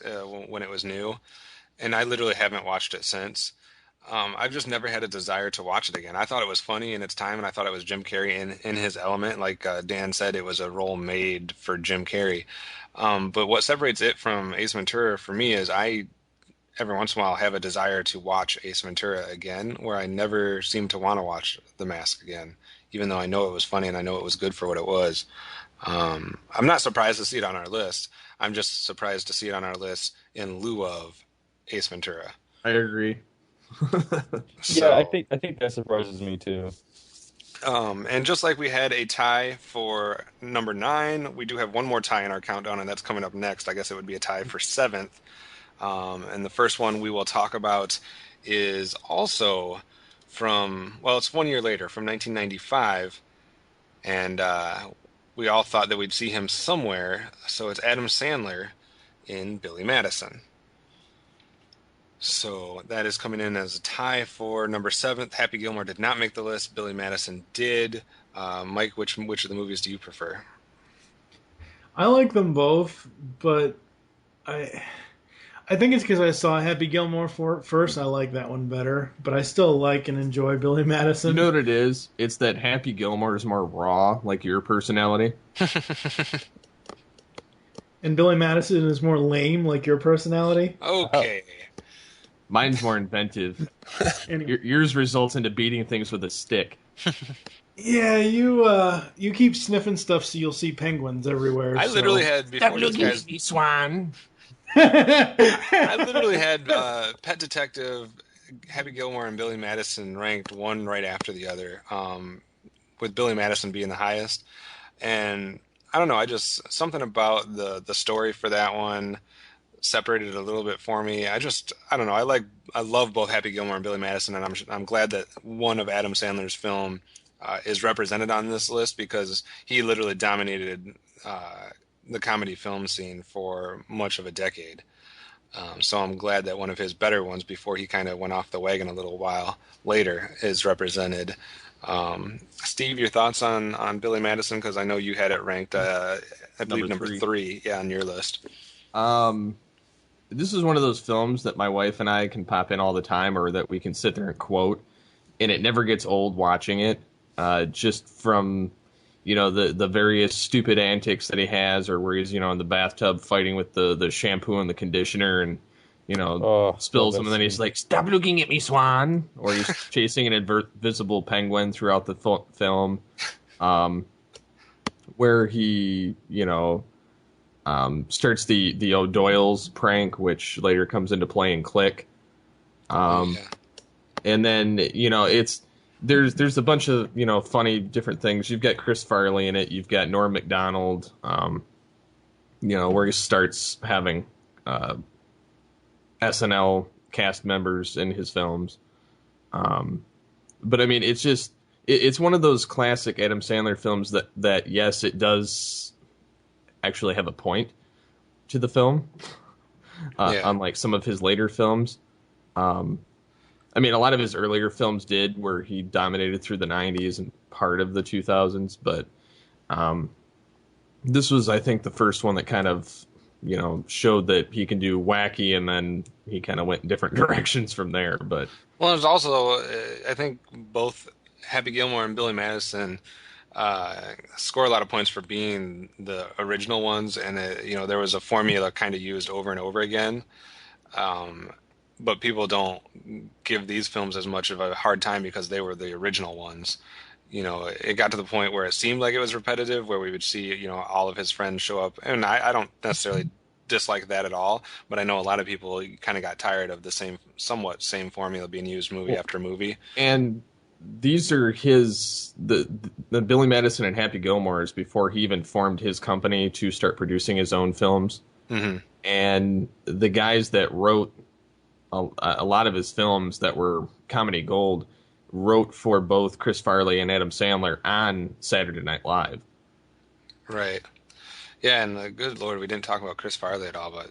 when it was new, and I literally haven't watched it since. I've just never had a desire to watch it again. I thought it was funny in its time, and I thought it was Jim Carrey in his element. Like Dan said, it was a role made for Jim Carrey. But what separates it from Ace Ventura for me is I, every once in a while, have a desire to watch Ace Ventura again, where I never seem to want to watch The Mask again, even though I know it was funny and I know it was good for what it was. I'm not surprised to see it on our list. I'm just surprised to see it on our list in lieu of Ace Ventura. I agree. Yeah, I think that surprises me too. And just like we had a tie for number 9, we do have one more tie in our countdown, and that's coming up next. I guess it would be a tie for 7th. And the first one we will talk about is also it's 1 year later, from 1995. And we all thought that we'd see him somewhere. So it's Adam Sandler in Billy Madison. So that is coming in as a tie for number 7th. Happy Gilmore did not make the list. Billy Madison did. Mike, which of the movies do you prefer? I like them both, but I think it's because I saw Happy Gilmore first. I like that one better, but I still like and enjoy Billy Madison. You know what it is? It's that Happy Gilmore is more raw, like your personality. And Billy Madison is more lame, like your personality. Okay. Mine's more inventive. Anyway. Yours results into beating things with a stick. Yeah, you keep sniffing stuff so you'll see penguins everywhere. I so. literally had before this guy's. me, Swan. I literally had Pet Detective, Happy Gilmore, and Billy Madison ranked one right after the other, with Billy Madison being the highest. And I don't know, I just something about the story for that one separated it a little bit for me. I don't know. I love both Happy Gilmore and Billy Madison, and I'm glad that one of Adam Sandler's film is represented on this list because he literally dominated the comedy film scene for much of a decade. So I'm glad that one of his better ones before he kind of went off the wagon a little while later is represented. Steve, your thoughts on Billy Madison? Because I know you had it ranked, I believe, number three on your list. This is one of those films that my wife and I can pop in all the time, or that we can sit there and quote, and it never gets old watching it. Just from, the various stupid antics that he has, or where he's, in the bathtub fighting with the shampoo and the conditioner, and spills them, and then he's like, "Stop looking at me, Swan!" Or he's chasing an invisible penguin throughout the film, where he, starts the O'Doyle's prank, which later comes into play in Click. And then, there's a bunch of, funny different things. You've got Chris Farley in it. You've got Norm Macdonald, where he starts having SNL cast members in his films. But I mean, it's one of those classic Adam Sandler films that yes, it does actually have a point to the film, unlike some of his later films. I mean, a lot of his earlier films did, where he dominated through the 90s and part of the 2000s, but this was, I think, the first one that kind of, showed that he can do wacky, and then he kind of went in different directions from there. But well, there's also, I think, both Happy Gilmore and Billy Madison score a lot of points for being the original ones, and there was a formula kind of used over and over again. But people don't give these films as much of a hard time because they were the original ones. It got to the point where it seemed like it was repetitive, where we would see, all of his friends show up. And I don't necessarily dislike that at all, but I know a lot of people kind of got tired of the somewhat same formula being used movie after movie. And these are the Billy Madison and Happy Gilmore's before he even formed his company to start producing his own films. Mm-hmm. And the guys that wrote a lot of his films that were comedy gold wrote for both Chris Farley and Adam Sandler on Saturday Night Live. Right. Yeah, and good Lord, we didn't talk about Chris Farley at all, but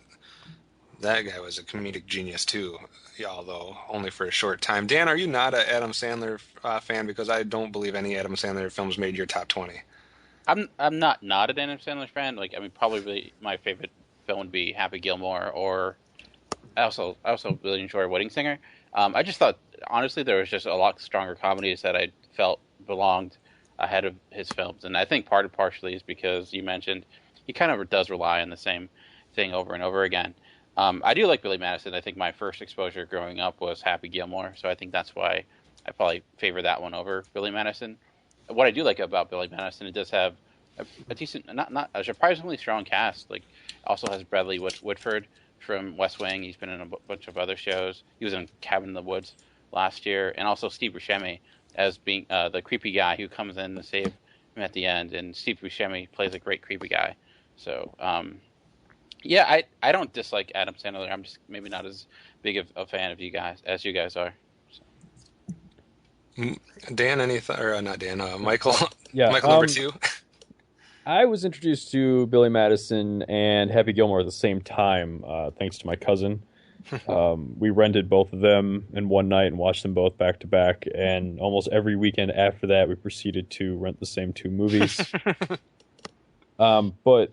that guy was a comedic genius too, although only for a short time. Dan, are you not an Adam Sandler fan? Because I don't believe any Adam Sandler films made your top 20. I'm not an Adam Sandler fan. Probably my favorite film would be Happy Gilmore, or I also really enjoy Wedding Singer. I just thought, honestly, there was just a lot stronger comedies that I felt belonged ahead of his films. And I think partially is because you mentioned he kind of does rely on the same thing over and over again. I do like Billy Madison. I think my first exposure growing up was Happy Gilmore, so I think that's why I probably favor that one over Billy Madison. What I do like about Billy Madison, it does have a decent, not a surprisingly strong cast. Also has Bradley Whitford from West Wing. He's been in a bunch of other shows. He was in Cabin in the Woods last year, and also Steve Buscemi as being the creepy guy who comes in to save him at the end. And Steve Buscemi plays a great creepy guy. So, I don't dislike Adam Sandler. I'm just maybe not as big of a fan of you guys as you guys are. So. Dan, not Dan, Michael. Yeah, Michael number two. I was introduced to Billy Madison and Happy Gilmore at the same time, thanks to my cousin. We rented both of them in one night and watched them both back to back. And almost every weekend after that, we proceeded to rent the same two movies. But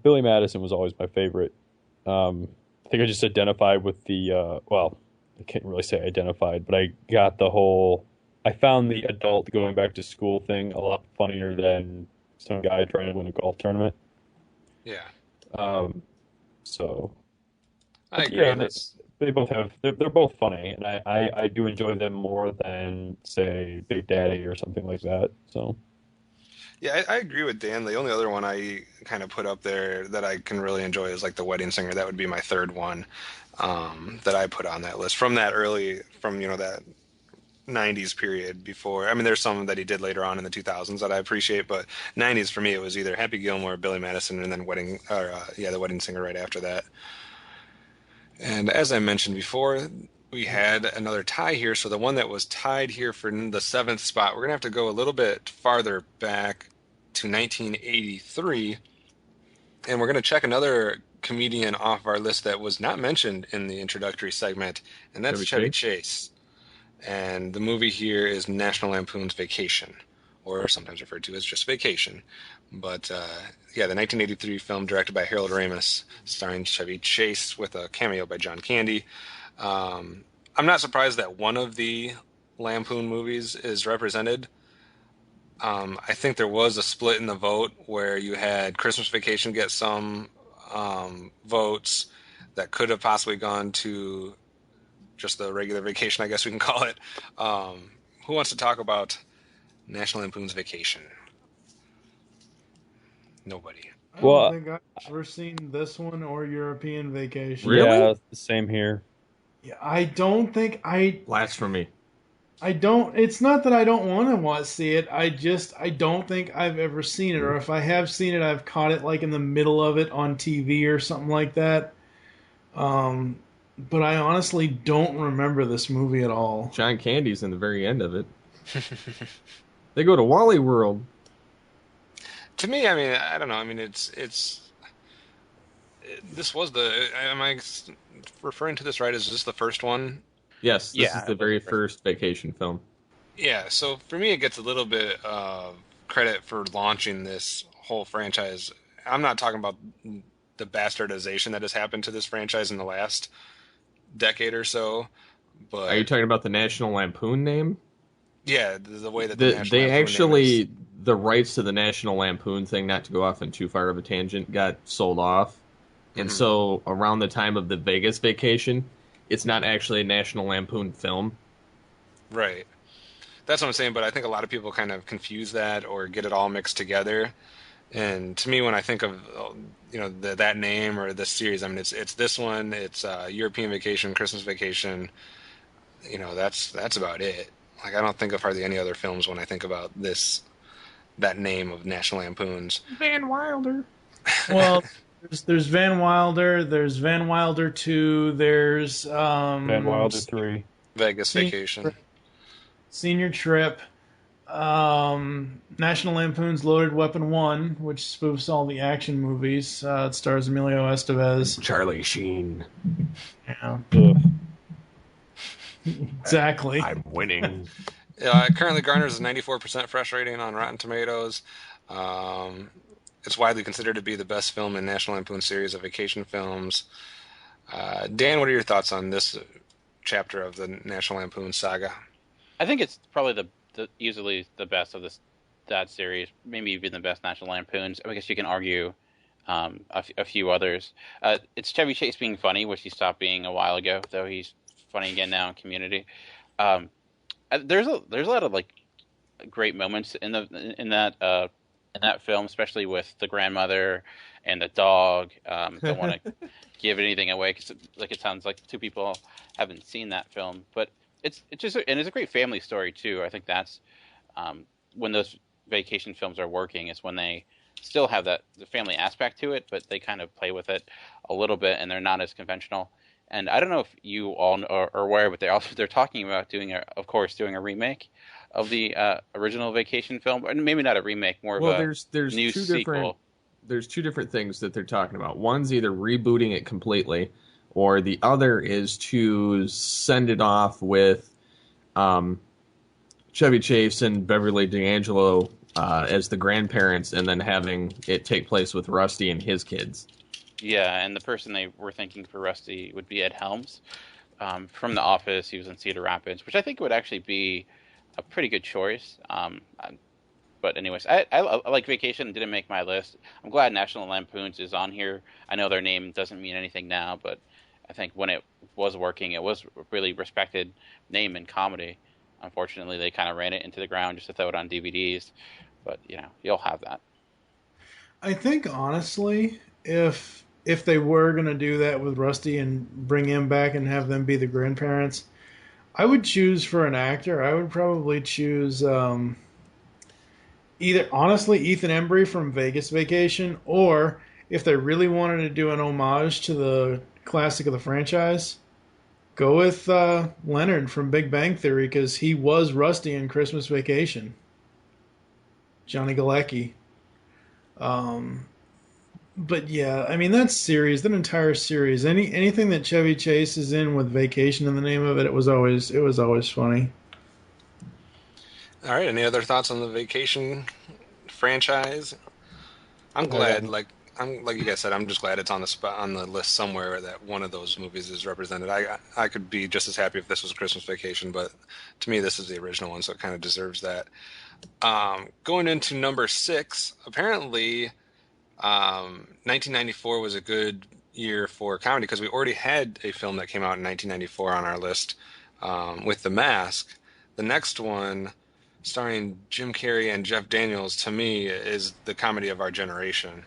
Billy Madison was always my favorite. I think I just identified with I can't really say identified, but I found the adult going back to school thing a lot funnier than some guy trying to win a golf tournament. Yeah. So I agree. they both have they're both funny, and I do enjoy them more than say Big Daddy or something like that. So Yeah, I agree with Dan. The only other one I kind of put up there that I can really enjoy is like The Wedding Singer. That would be my third one that I put on that list from that early, from that 90s period before. I mean, there's some that he did later on in the 2000s that I appreciate, but 90s for me it was either Happy Gilmore, Billy Madison, and then The Wedding Singer right after that. And as I mentioned before, we had another tie here. So the one that was tied here for the seventh spot, we're going to have to go a little bit farther back to 1983. And we're going to check another comedian off our list that was not mentioned in the introductory segment, and that's Chevy Chase. And the movie here is National Lampoon's Vacation, or sometimes referred to as just Vacation. But the 1983 film directed by Harold Ramis, starring Chevy Chase with a cameo by John Candy. I'm not surprised that one of the Lampoon movies is represented. I think there was a split in the vote where you had Christmas Vacation get some votes that could have possibly gone to just the regular vacation, I guess we can call it. Who wants to talk about National Lampoon's Vacation? Nobody. I don't think I've ever seen this one or European Vacation. Really? Yeah, same here. Yeah, I don't think Blasphemy. I don't. It's not that I don't want to see it. I don't think I've ever seen it, or if I have seen it, I've caught it like in the middle of it on TV or something like that. But I honestly don't remember this movie at all. John Candy's in the very end of it. They go to Wally World. To me, I mean, I don't know. I mean, this was am I referring to this right? Is this the first one? Yes, this is the very first vacation film. Yeah, so for me, it gets a little bit of credit for launching this whole franchise. I'm not talking about the bastardization that has happened to this franchise in the last decade or so. But are you talking about the National Lampoon name? Yeah, the way that they actually, the rights to the National Lampoon thing, not to go off on too far of a tangent, got sold off. And so around the time of the Vegas Vacation, it's not actually a National Lampoon film. Right. That's what I'm saying, but I think a lot of people kind of confuse that or get it all mixed together. And to me, when I think of that name or this series, I mean, it's this one, it's European Vacation, Christmas Vacation. That's about it. Like, I don't think of hardly any other films when I think about that name of National Lampoons. Van Wilder. Well, there's Van Wilder. There's Van Wilder 2. There's Van Wilder 3. Vegas Vacation. Senior Trip. National Lampoon's Loaded Weapon 1, which spoofs all the action movies. It stars Emilio Estevez. Charlie Sheen. Yeah. Exactly. I'm winning. It currently garners a 94% fresh rating on Rotten Tomatoes. It's widely considered to be the best film in National Lampoon series of vacation films. Dan, what are your thoughts on this chapter of the National Lampoon saga? I think it's probably easily the best of that series, maybe even the best National Lampoons. I guess you can argue a few others. It's Chevy Chase being funny, which he stopped being a while ago, though he's funny again now in Community. There's a lot of like great moments in that film, especially with the grandmother and the dog. Don't want to give anything away because it sounds like two people haven't seen that film, but it's a great family story too. I think that's when those vacation films are working, is when they still have the family aspect to it, but they kind of play with it a little bit, and they're not as conventional. And I don't know if you all are aware, but they're talking about doing a remake of the original vacation film, or maybe not a remake, more of a new sequel. There's two different things that they're talking about. One's either rebooting it completely, or the other is to send it off with Chevy Chase and Beverly D'Angelo as the grandparents, and then having it take place with Rusty and his kids. Yeah, and the person they were thinking for Rusty would be Ed Helms from The Office. He was in Cedar Rapids, which I think would actually be a pretty good choice. But anyways, I like Vacation. Didn't make my list. I'm glad National Lampoons is on here. I know their name doesn't mean anything now, but I think when it was working, it was a really respected name in comedy. Unfortunately, they kind of ran it into the ground just to throw it on DVDs. But you'll have that. I think honestly, if they were gonna do that with Rusty and bring him back and have them be the grandparents, I would choose for an actor. I would probably choose either honestly Ethan Embry from Vegas Vacation, or if they really wanted to do an homage to the classic of the franchise, go with Leonard from Big Bang Theory because he was Rusty in Christmas Vacation. Johnny Galecki. But yeah, I mean that entire series, anything that Chevy Chase is in with Vacation in the name of it, it was always funny. All right. Any other thoughts on the Vacation franchise? I'm glad, like you guys said, I'm just glad it's on the spot on the list somewhere that one of those movies is represented. I could be just as happy if this was Christmas Vacation, but to me, this is the original one, so it kind of deserves that. Going into number 6, apparently, 1994 was a good year for comedy because we already had a film that came out in 1994 on our list with The Mask. The next one, starring Jim Carrey and Jeff Daniels, to me is the comedy of our generation.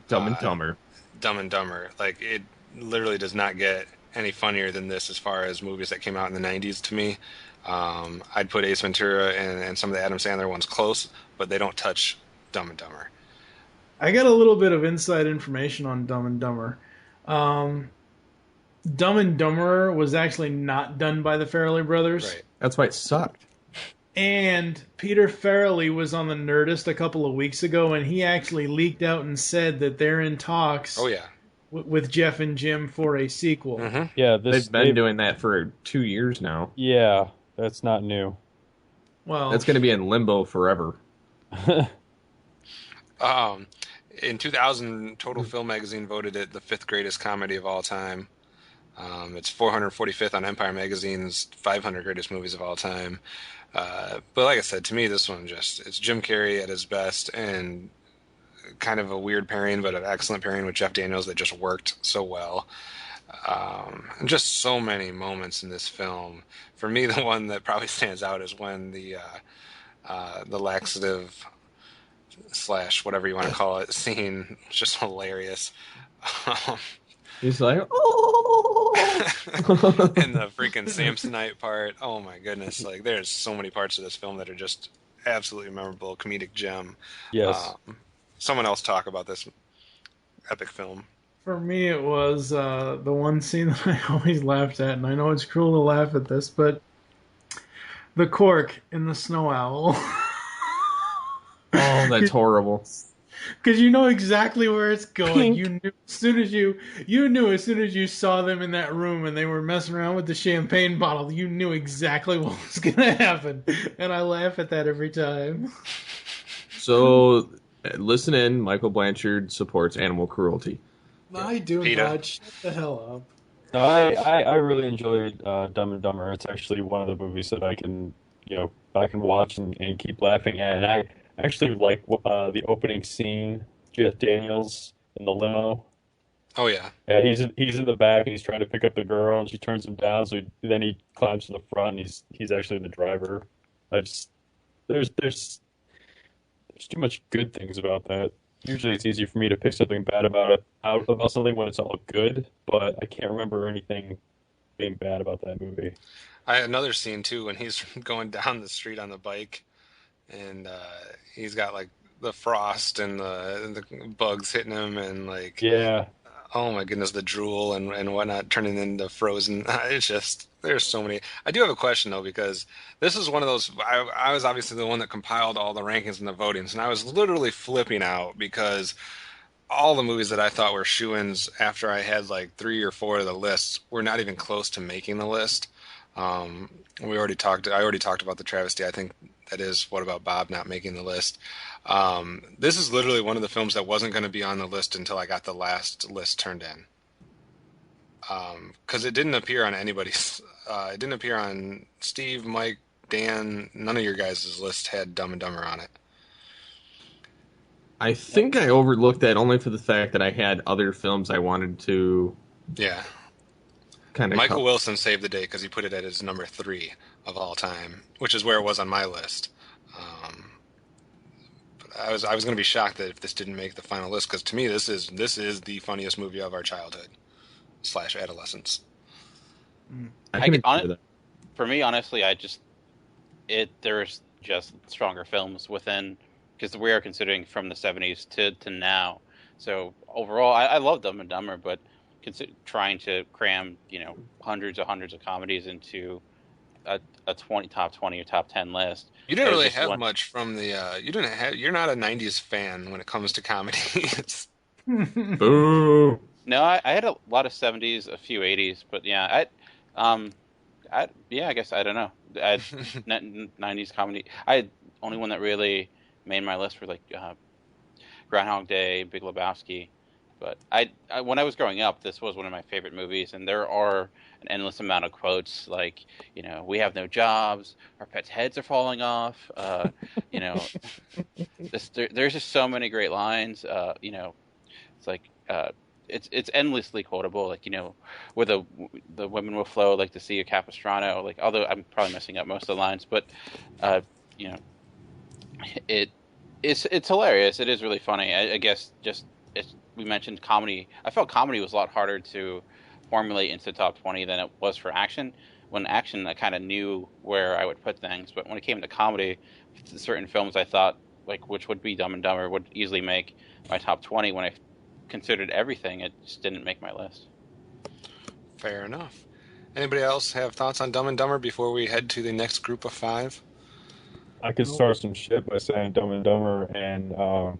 Dumb and Dumber. Dumb and Dumber. Like, it literally does not get any funnier than this as far as movies that came out in the 90s to me. I'd put Ace Ventura and some of the Adam Sandler ones close, but they don't touch Dumb and Dumber. I got a little bit of inside information on Dumb and Dumber. Dumb and Dumber was actually not done by the Farrelly brothers. Right. That's why it sucked. And Peter Farrelly was on the Nerdist a couple of weeks ago, and he actually leaked out and said that they're in talks Oh, yeah. with Jeff and Jim for a sequel. Mm-hmm. Yeah, They've been doing that for 2 years now. Yeah, that's not new. Well, That's going to be in limbo forever. In 2000, Total Film Magazine voted it the 5th greatest comedy of all time. It's 445th on Empire Magazine's 500 greatest movies of all time. But like I said, to me, this one it's Jim Carrey at his best and kind of a weird pairing, but an excellent pairing with Jeff Daniels that just worked so well. And just so many moments in this film. For me, the one that probably stands out is when the laxative / whatever you want to call it scene was just hilarious. He's like, oh. And the freaking Samsonite part. Oh my goodness! Like, there's so many parts of this film that are just absolutely memorable, comedic gem. Yes. Someone else talk about this epic film. for me, it was the one scene that I always laughed at, and I know it's cruel to laugh at this, but the cork in the snow owl. Oh, that's horrible. Because you know exactly where it's going. You knew as soon as you saw them in that room and they were messing around with the champagne bottle, you knew exactly what was going to happen. And I laugh at that every time. So, listen in. Michael Blanchard supports animal cruelty. I do PETA. not. Shut the hell up. No, I really enjoyed Dumb and Dumber. It's actually one of the movies that I can watch and keep laughing at. And I actually like the opening scene, Jeff Daniels in the limo. Oh yeah. Yeah, he's in the back and he's trying to pick up the girl and she turns him down. So then he climbs to the front and he's actually the driver. There's too much good things about that. Usually it's easy for me to pick something bad about something when it's all good, but I can't remember anything being bad about that movie. Another scene too when he's going down the street on the bike, and he's got like the frost and the bugs hitting him, and like Yeah. oh my goodness, the drool and whatnot turning into frozen. It's just, there's so many. I do have a question though, because this is one of those, I was obviously the one that compiled all the rankings and the votings, and I was literally flipping out because all the movies that I thought were shoo-ins after I had like 3 or 4 of the lists were not even close to making the list. I already talked about the travesty. I think that is What About Bob not making the list. This is literally one of the films that wasn't going to be on the list until I got the last list turned in. Because it didn't appear on anybody's. It didn't appear on Steve, Mike, Dan. None of your guys' list had Dumb and Dumber on it. I think I overlooked that only for the fact that I had other films I wanted to Yeah. kind of Michael Wilson saved the day because he put it at his number 3 of all time, which is where it was on my list. But I was going to be shocked that if this didn't make the final list, because to me this is the funniest movie of our childhood / adolescence. I can agree with that. For me, honestly, there's just stronger films within, because we are considering from the 70s to now. So overall, I love Dumb and Dumber, but trying to cram hundreds of comedies into a top 20 or top 10 list. You didn't really have much from the. You're not a '90s fan when it comes to comedies. Boo. No, I had a lot of 70s, a few 80s, but yeah, I guess I don't know. I had 90s comedy. Only one that really made my list were like Groundhog Day, Big Lebowski. But when I was growing up, this was one of my favorite movies, and there are an endless amount of quotes like, we have no jobs, our pets' heads are falling off. There's just so many great lines. It's like it's endlessly quotable. Like where the women will flow like the Sea of Capistrano. Like, although I'm probably messing up most of the lines, but it's hilarious. It is really funny. I guess we mentioned comedy. I felt comedy was a lot harder to formulate into the top 20 than it was for action. When action, I kind of knew where I would put things, but when it came to comedy, certain films I thought, like, which would be Dumb and Dumber, would easily make my top 20. When I considered everything, it just didn't make my list. Fair enough. Anybody else have thoughts on Dumb and Dumber before we head to the next group of 5? I could start some shit by saying Dumb and Dumber and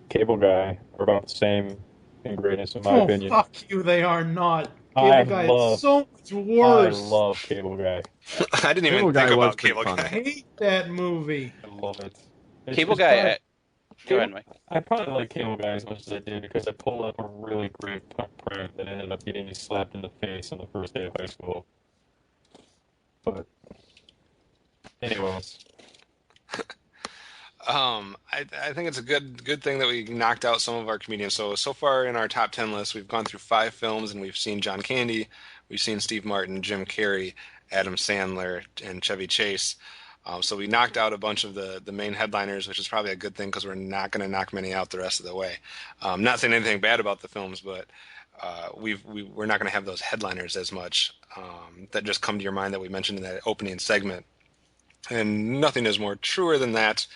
Cable Guy are about the same in greatness, in my opinion. Fuck you, they are not. Cable Guy is so much worse. I love Cable Guy. I didn't even think about Cable Guy. I hate that movie. I love it. Cable Guy. Go ahead, Mike. I probably like Cable Guy as much as I did because I pulled up a really great prank that ended up getting me slapped in the face on the first day of high school. But, anyways. I think it's a good thing that we knocked out some of our comedians. So far in our top 10 list, we've gone through 5 films, and we've seen John Candy, we've seen Steve Martin, Jim Carrey, Adam Sandler, and Chevy Chase. So we knocked out a bunch of the main headliners, which is probably a good thing because we're not going to knock many out the rest of the way. Not saying anything bad about the films, but we're not going to have those headliners as much that just come to your mind that we mentioned in that opening segment. And nothing is more truer than that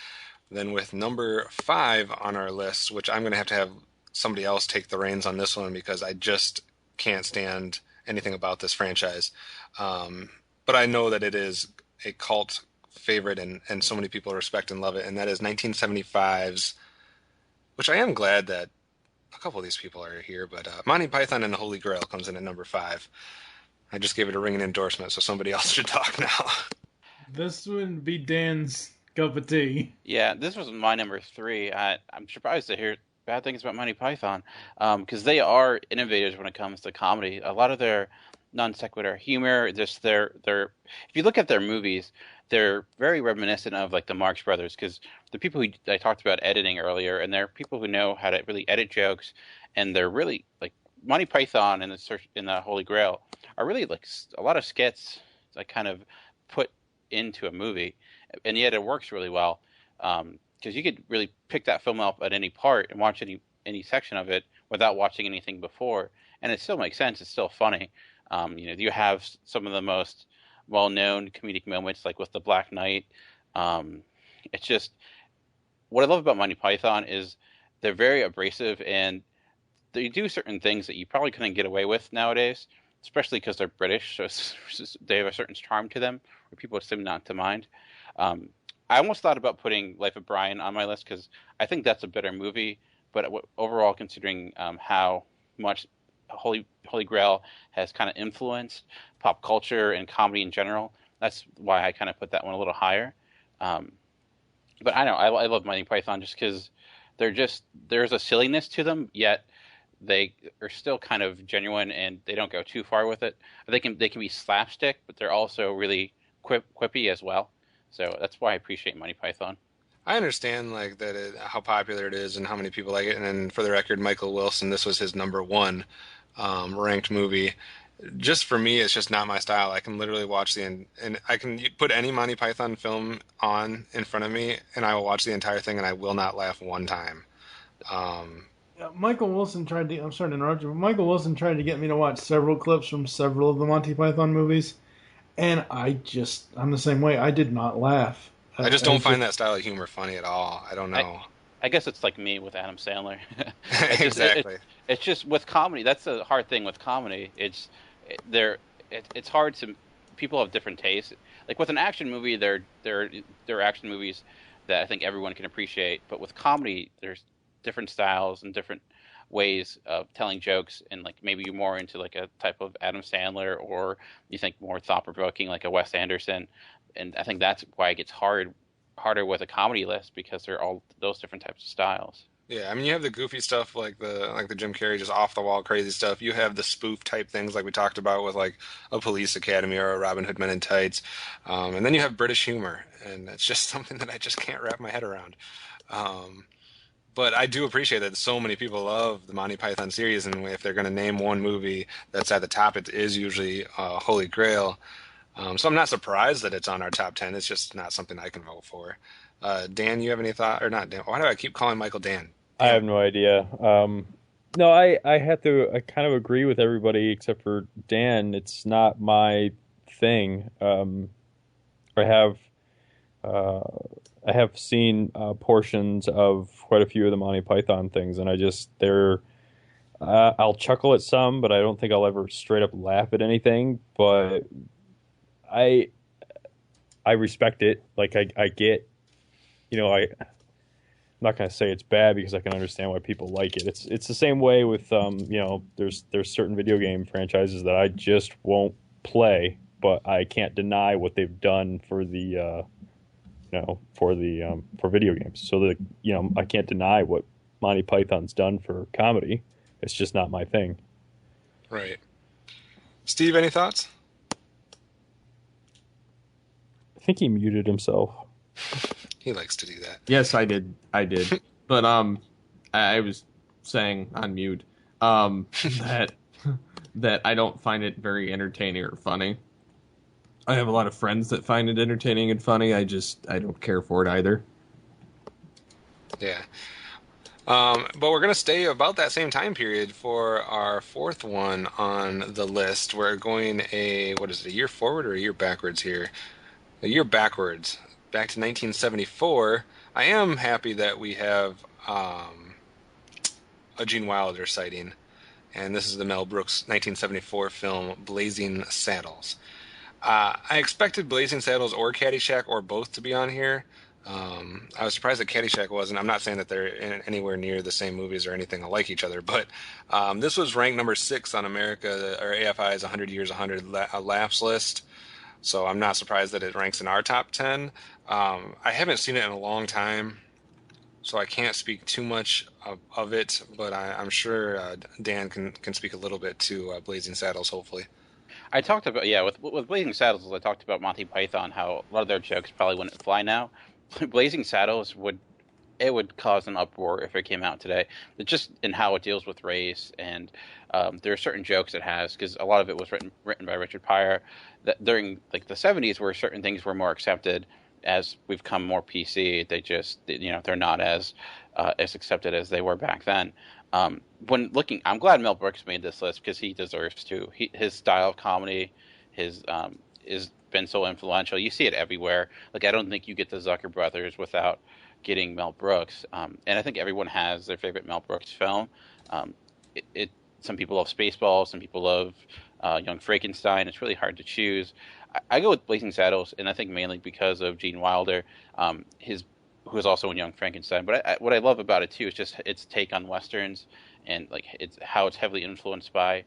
than with number 5 on our list, which I'm going to have somebody else take the reins on this one because I just can't stand anything about this franchise. But I know that it is a cult favorite and so many people respect and love it, and that is 1975's, which I am glad that a couple of these people are here, but Monty Python and the Holy Grail comes in at number 5. I just gave it a ringing endorsement, so somebody else should talk now. This would be Dan's cup of tea. Yeah, this was my number 3. I'm surprised to hear bad things about Monty Python, because they are innovators when it comes to comedy. A lot of their non sequitur humor, just their if you look at their movies, they're very reminiscent of like the Marx Brothers, because the people who I talked about editing earlier, and they're people who know how to really edit jokes, and they're really like Monty Python and the Holy Grail are really like a lot of skits like kind of put into a movie, and yet it works really well, because you could really pick that film up at any part and watch any section of it without watching anything before, and it still makes sense. It's still funny. You have some of the most well-known comedic moments, like with the Black Knight. It's just what I love about Monty Python is they're very abrasive, and they do certain things that you probably couldn't get away with nowadays, especially because they're British. So they have a certain charm to them where people seem not to mind. I almost thought about putting Life of Brian on my list because I think that's a better movie. But overall, considering how much Holy Grail has kind of influenced pop culture and comedy in general, that's why I kind of put that one a little higher. But I know I love Monty Python just because there's a silliness to them, yet they are still kind of genuine and they don't go too far with it. They can be slapstick, but they're also really quippy as well. So that's why I appreciate Monty Python. I understand like that how popular it is and how many people like it. And then for the record, Michael Wilson, this was his number 1 ranked movie. just for me, it's just not my style. I can literally watch and I can put any Monty Python film on in front of me, and I will watch the entire thing, and I will not laugh one time. Um, Yeah, Michael Wilson tried to. I'm sorry to interrupt you, but Michael Wilson tried to get me to watch several clips from several of the Monty Python movies, and I'm the same way. I did not laugh. I just I don't find just that style of humor funny at all. I don't I know. I guess it's like me with Adam Sandler. It's just Exactly. it's just with comedy. That's the hard thing with comedy. There it's hard to people have different tastes. Like with an action movie, there are action movies that I think everyone can appreciate. But with comedy, there's different styles and different ways of telling jokes, and like maybe you're more into like a type of Adam Sandler, or you think more thought provoking like a Wes Anderson. And I think that's why it gets harder with a comedy list because they're all those different types of styles. Yeah, I mean, you have the goofy stuff like the Jim Carrey just off the wall crazy stuff. You have the spoof type things like we talked about with like a Police Academy or a Robin Hood Men in Tights, and then you have British humor, and it's just something that I just can't wrap my head around. Um, but I do appreciate that so many people love the Monty Python series, and if they're going to name one movie that's at the top, it is usually Holy Grail. So I'm not surprised that it's on our top 10. It's just not something I can vote for. Dan, you have any thought? Or not Dan. Why do I keep calling Michael Dan? I Damn. have no idea. No, I have to. I kind of agree with everybody except for Dan. It's not my thing. I have uh, I have seen portions of quite a few of the Monty Python things, and they're. I'll chuckle at some, but I don't think I'll ever straight up laugh at anything. But I I respect it. Like I get, I'm not gonna say it's bad because I can understand why people like it. It's the same way with there's certain video game franchises that I just won't play, but I can't deny what they've done for for video games. So I can't deny what Monty Python's done for comedy. It's just not my thing. Right. Steve, any thoughts? I think he muted himself. He likes to do that. Yes, I did. But I was saying on mute that that I don't find it very entertaining or funny. I have a lot of friends that find it entertaining and funny. I don't care for it either. Yeah. But we're going to stay about that same time period for our fourth one on the list. We're going a year forward or a year backwards here? A year backwards, back to 1974. I am happy that we have a Gene Wilder sighting, and this is the Mel Brooks 1974 film Blazing Saddles. I expected Blazing Saddles or Caddyshack or both to be on here. I was surprised that Caddyshack wasn't. I'm not saying that they're anywhere near the same movies or anything like each other, but this was ranked number 6 on America or AFI's 100 Years, 100 Laughs list. So I'm not surprised that it ranks in our top 10. I haven't seen it in a long time, so I can't speak too much of it, but I'm sure Dan can speak a little bit to Blazing Saddles, hopefully. I talked about with Blazing Saddles. I talked about Monty Python, how a lot of their jokes probably wouldn't fly now. Blazing Saddles would cause an uproar if it came out today. It's just in how it deals with race, and there are certain jokes it has because a lot of it was written by Richard Pryor. That during like the 70s, where certain things were more accepted, as we've come more PC, they're not as accepted as they were back then. When looking, I'm glad Mel Brooks made this list because he deserves to. His style of comedy, is been so influential. You see it everywhere. Like I don't think you get the Zucker brothers without getting Mel Brooks. And I think everyone has their favorite Mel Brooks film. Some people love Spaceballs, some people love Young Frankenstein. It's really hard to choose. I go with Blazing Saddles, and I think mainly because of Gene Wilder, who was also in Young Frankenstein. But what I love about it too is just its take on westerns and like it's how it's heavily influenced by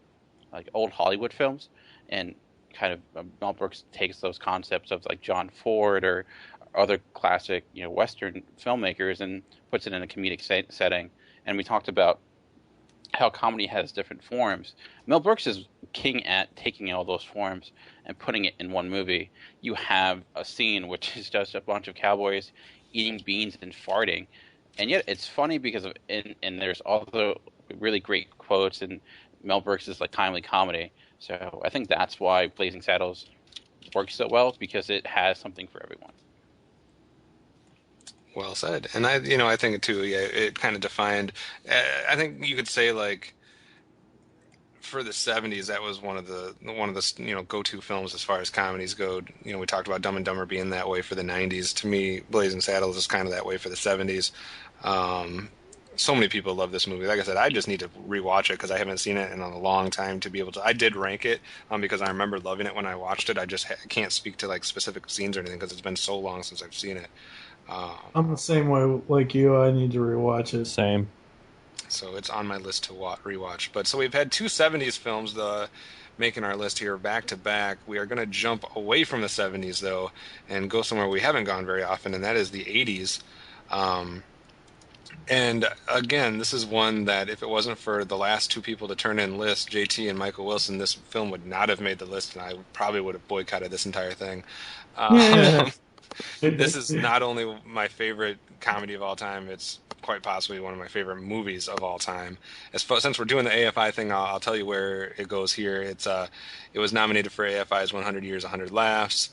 like old Hollywood films, and kind of Mel Brooks takes those concepts of like John Ford or other classic Western filmmakers and puts it in a comedic setting. And we talked about how comedy has different forms. Mel Brooks is king at taking all those forms and putting it in one movie. You have a scene which is just a bunch of cowboys eating beans and farting, and yet it's funny because and there's all the really great quotes, and Mel Brooks is like timely comedy. So I think that's why Blazing Saddles works so well, because it has something for everyone. Well said. And I think too, yeah, it kind of defined. I think you could say like for the '70s, that was one of the go-to films as far as comedies go. We talked about Dumb and Dumber being that way for the '90s. To me, Blazing Saddles is kind of that way for the '70s. So many people love this movie. Like I said, I just need to rewatch it because I haven't seen it in a long time to be able to. I did rank it because I remember loving it when I watched it. I just can't speak to like specific scenes or anything because it's been so long since I've seen it. I'm the same way like you. I need to rewatch it. Same. So it's on my list to rewatch. But so we've had two '70s films making our list here back to back. We are going to jump away from the '70s though and go somewhere we haven't gone very often, and that is the '80s. And again, this is one that if it wasn't for the last two people to turn in lists, JT and Michael Wilson, this film would not have made the list, and I probably would have boycotted this entire thing. This is not only my favorite comedy of all time, it's quite possibly one of my favorite movies of all time. Since we're doing the AFI thing, I'll tell you where it goes here. It was nominated for AFI's 100 Years, 100 Laughs.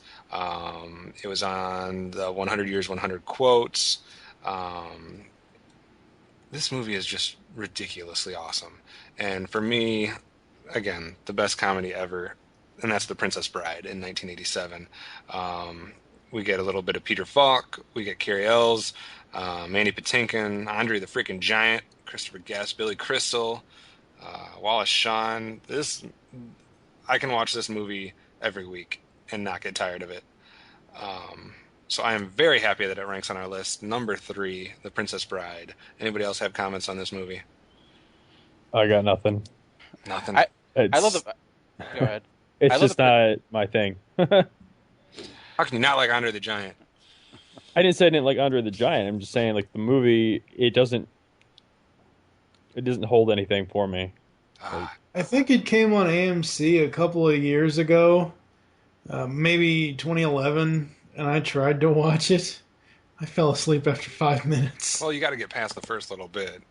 It was on the 100 Years, 100 Quotes. This movie is just ridiculously awesome. And for me, again, the best comedy ever, and that's The Princess Bride in 1987. We get a little bit of Peter Falk. We get Carrie Ells, Mandy Patinkin, Andre the Freaking Giant, Christopher Guest, Billy Crystal, Wallace Shawn. I can watch this movie every week and not get tired of it. So I am very happy that it ranks on our list. Number 3, The Princess Bride. Anybody else have comments on this movie? I got nothing. Nothing. I love the. Go ahead. It's just not my thing. How can you not like Andre the Giant? I didn't say I didn't like Andre the Giant. I'm just saying, like, the movie, it doesn't hold anything for me. I think it came on AMC a couple of years ago, maybe 2011, and I tried to watch it. I fell asleep after 5 minutes. Well, you got to get past the first little bit.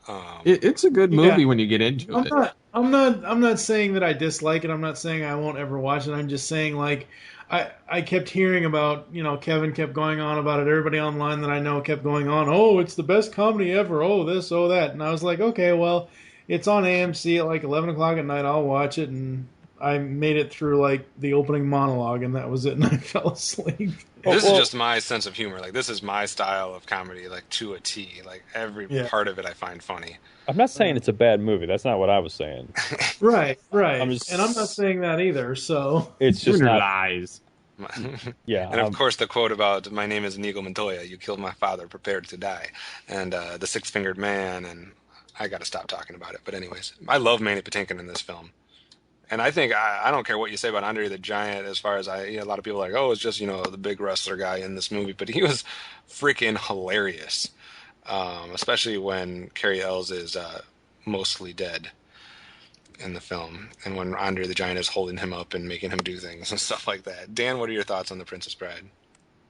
It's a good movie when you get into it. I'm not saying that I dislike it. I'm not saying I won't ever watch it. I'm just saying, like, I kept hearing about, Kevin kept going on about it. Everybody online that I know kept going on, oh, it's the best comedy ever. Oh, this, oh, that. And I was like, okay, well, it's on AMC at like 11 o'clock at night. I'll watch it. And I made it through like the opening monologue, and that was it. And I fell asleep. This is just my sense of humor. Like, this is my style of comedy, like, to a T. Like, every part of it I find funny. I'm not saying it's a bad movie. That's not what I was saying. Right. And I'm not saying that either, so... It's just not... lies. Yeah. And, of course, the quote about, my name is Inigo Montoya, you killed my father, prepared to die. And the six-fingered man, and I got to stop talking about it. But anyways, I love Mandy Patinkin in this film. And I think I don't care what you say about Andre the Giant. As far as a lot of people are like, oh, it's just the big wrestler guy in this movie, but he was freaking hilarious, especially when Carrie Ells is mostly dead in the film, and when Andre the Giant is holding him up and making him do things and stuff like that. Dan, what are your thoughts on The Princess Bride?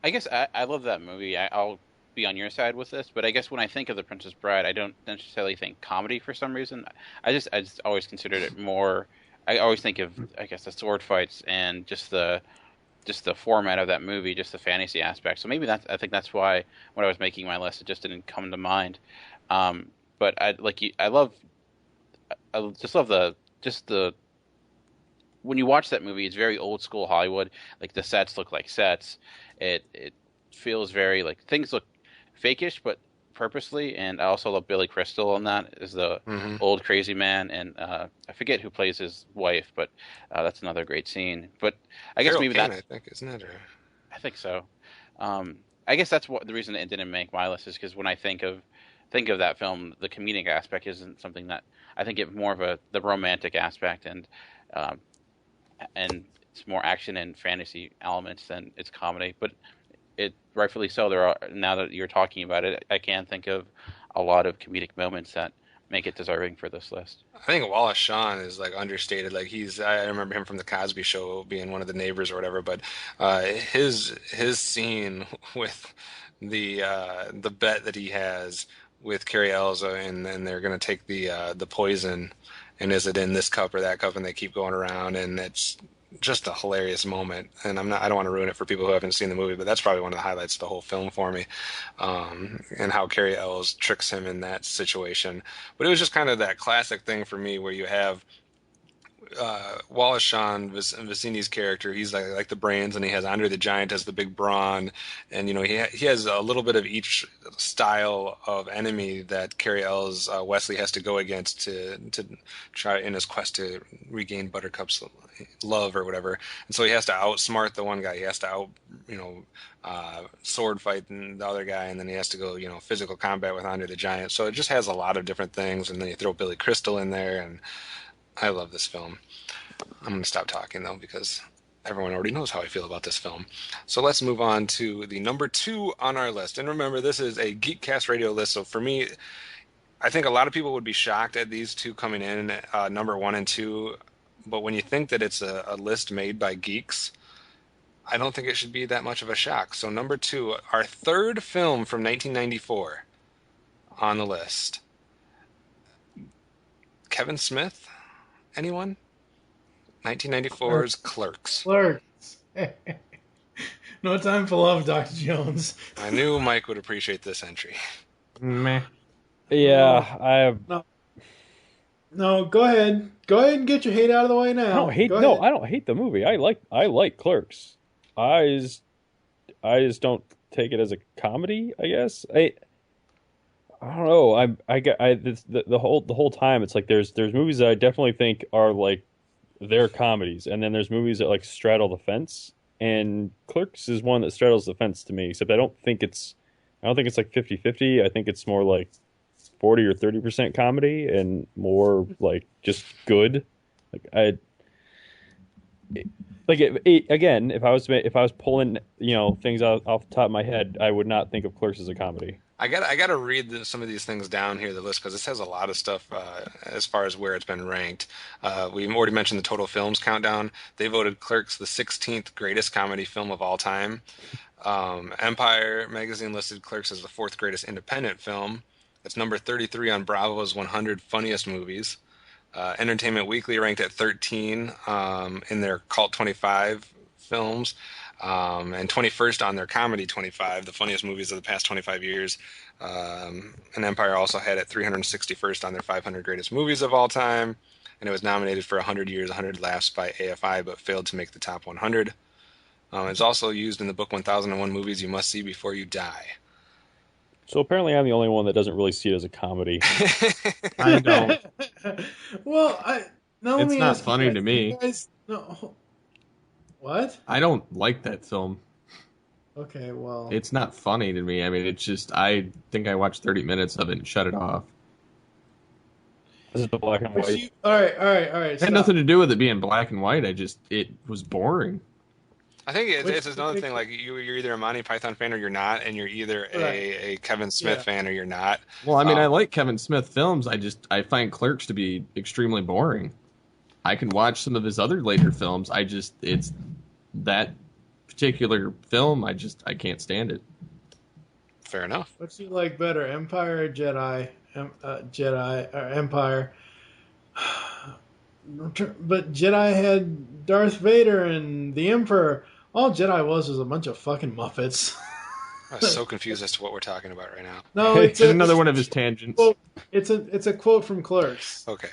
I guess I love that movie. I'll be on your side with this, but I guess when I think of The Princess Bride, I don't necessarily think comedy for some reason. I just always considered it more. I always think of, I guess, the sword fights and just the format of that movie, just the fantasy aspect. So maybe I think that's why when I was making my list, it just didn't come to mind. But I just love the when you watch that movie, it's very old school Hollywood. Like, the sets look like sets. It feels very like things look fakish, but purposely. And I also love Billy Crystal on that as the old crazy man, and I forget who plays his wife, but that's another great scene. But I guess maybe that, I think, isn't it? Or... I think so. I guess that's the reason it didn't make my list, is because when I think of that film, the comedic aspect isn't something that I think it more of the romantic aspect, and it's more action and fantasy elements than it's comedy. But it rightfully so. There are, now that you're talking about it, I can think of a lot of comedic moments that make it deserving for this list. I think Wallace Shawn is like understated. Like, I remember him from the Cosby Show being one of the neighbors or whatever. But his scene with the bet that he has with Carrie Elza, and they're going to take the poison, and is it in this cup or that cup, and they keep going around, and it's just a hilarious moment. And I don't want to ruin it for people who haven't seen the movie, but that's probably one of the highlights of the whole film for me, and how Cary Elwes tricks him in that situation. But it was just kind of that classic thing for me where you have Wallace Shawn Vicini's character. He's like the brains, and he has Andre the Giant as the big brawn, and he has a little bit of each style of enemy that Cary Elwes Wesley has to go against to try in his quest to regain Buttercup's love or whatever. And so he has to outsmart the one guy. He has to sword fight the other guy, and then he has to go physical combat with Andre the Giant. So it just has a lot of different things, and then you throw Billy Crystal in there, and I love this film. I'm going to stop talking, though, because everyone already knows how I feel about this film. So let's move on to the number 2 on our list. And remember, this is a Geekcast Radio list, so for me, I think a lot of people would be shocked at these two coming in, number 1 and 2. But when you think that it's a list made by geeks, I don't think it should be that much of a shock. So number 2, our third film from 1994 on the list. Kevin Smith? Anyone? 1994's Clerks. Clerks. No Time for Love, Dr. Jones. I knew Mike would appreciate this entry. Meh. Yeah, I have. No, go ahead. Go ahead and get your hate out of the way now. I don't hate. No, I don't hate the movie. I like Clerks. I just don't take it as a comedy. I guess I don't know. The whole time it's like there's movies that I definitely think are like they're comedies, and then there's movies that like straddle the fence. And Clerks is one that straddles the fence to me. Except I don't think it's like 50-50. I think it's more like 40 or 30% comedy and more like just good. Again, if I was pulling things off the top of my head, I would not think of Clerks as a comedy. I got to read some of these things down here, the list, because this has a lot of stuff as far as where it's been ranked. We already mentioned the Total Films countdown. They voted Clerks the 16th greatest comedy film of all time. Empire magazine listed Clerks as the 4th greatest independent film. It's number 33 on Bravo's 100 funniest movies. Entertainment Weekly ranked at 13 in their Cult 25 films. And 21st on their Comedy 25, the funniest movies of the past 25 years. And Empire also had it 361st on their 500 greatest movies of all time. And it was nominated for 100 Years, 100 Laughs by AFI, but failed to make the top 100. It's also used in the book 1001 Movies You Must See Before You Die. So apparently I'm the only one that doesn't really see it as a comedy. I don't. Well, It's not funny to me. What? I don't like that film. Okay, well. It's not funny to me. I mean, it's just, I think I watched 30 minutes of it and shut it off. This is the black and white. All right. It had nothing to do with it being black and white. It was boring. I think it's another thing, like you're either a Monty Python fan or you're not, and you're either a Kevin Smith fan or you're not. Well, I mean, I like Kevin Smith films. I find Clerks to be extremely boring. I can watch some of his other later films. It's that particular film. I can't stand it. Fair enough. What do you like better, Empire or Jedi? Jedi or Empire? But Jedi had Darth Vader and the Emperor. All Jedi was a bunch of fucking Muppets. I'm so confused as to what we're talking about right now. No, it's another one of his tangents. It's a quote from Clerks. Okay.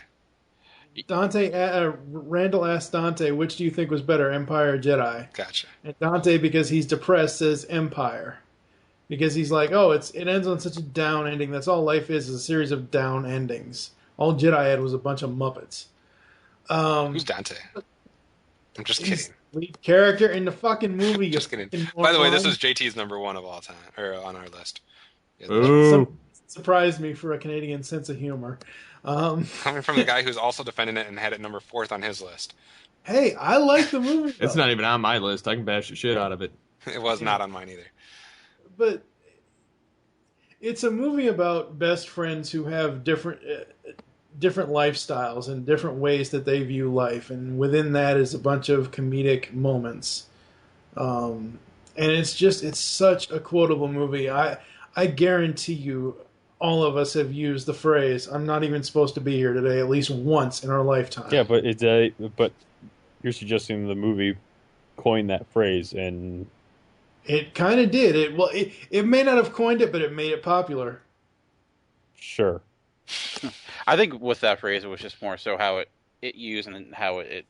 Randall asked Dante, which do you think was better, Empire or Jedi? Gotcha. And Dante, because he's depressed, says Empire. Because he's like, it ends on such a down ending. That's all life is a series of down endings. All Jedi had was a bunch of Muppets. Who's Dante? I'm just kidding. Lead character in the fucking movie. Just kidding. By the way, this is JT's number 1 of all time, or on our list. Surprised me for a Canadian sense of humor. Coming from the guy who's also defending it and had it number 4th on his list. Hey, I like the movie. It's not even on my list. I can bash the shit out of it. It was not on mine either. But it's a movie about best friends who have different lifestyles and different ways that they view life, and within that is a bunch of comedic moments. And it's such a quotable movie. I guarantee you all of us have used the phrase, "I'm not even supposed to be here today," at least once in our lifetime. Yeah, but but you're suggesting the movie coined that phrase, and It kind of did. It may not have coined it, but it made it popular. sure. I think with that phrase, it was just more so how it used and how it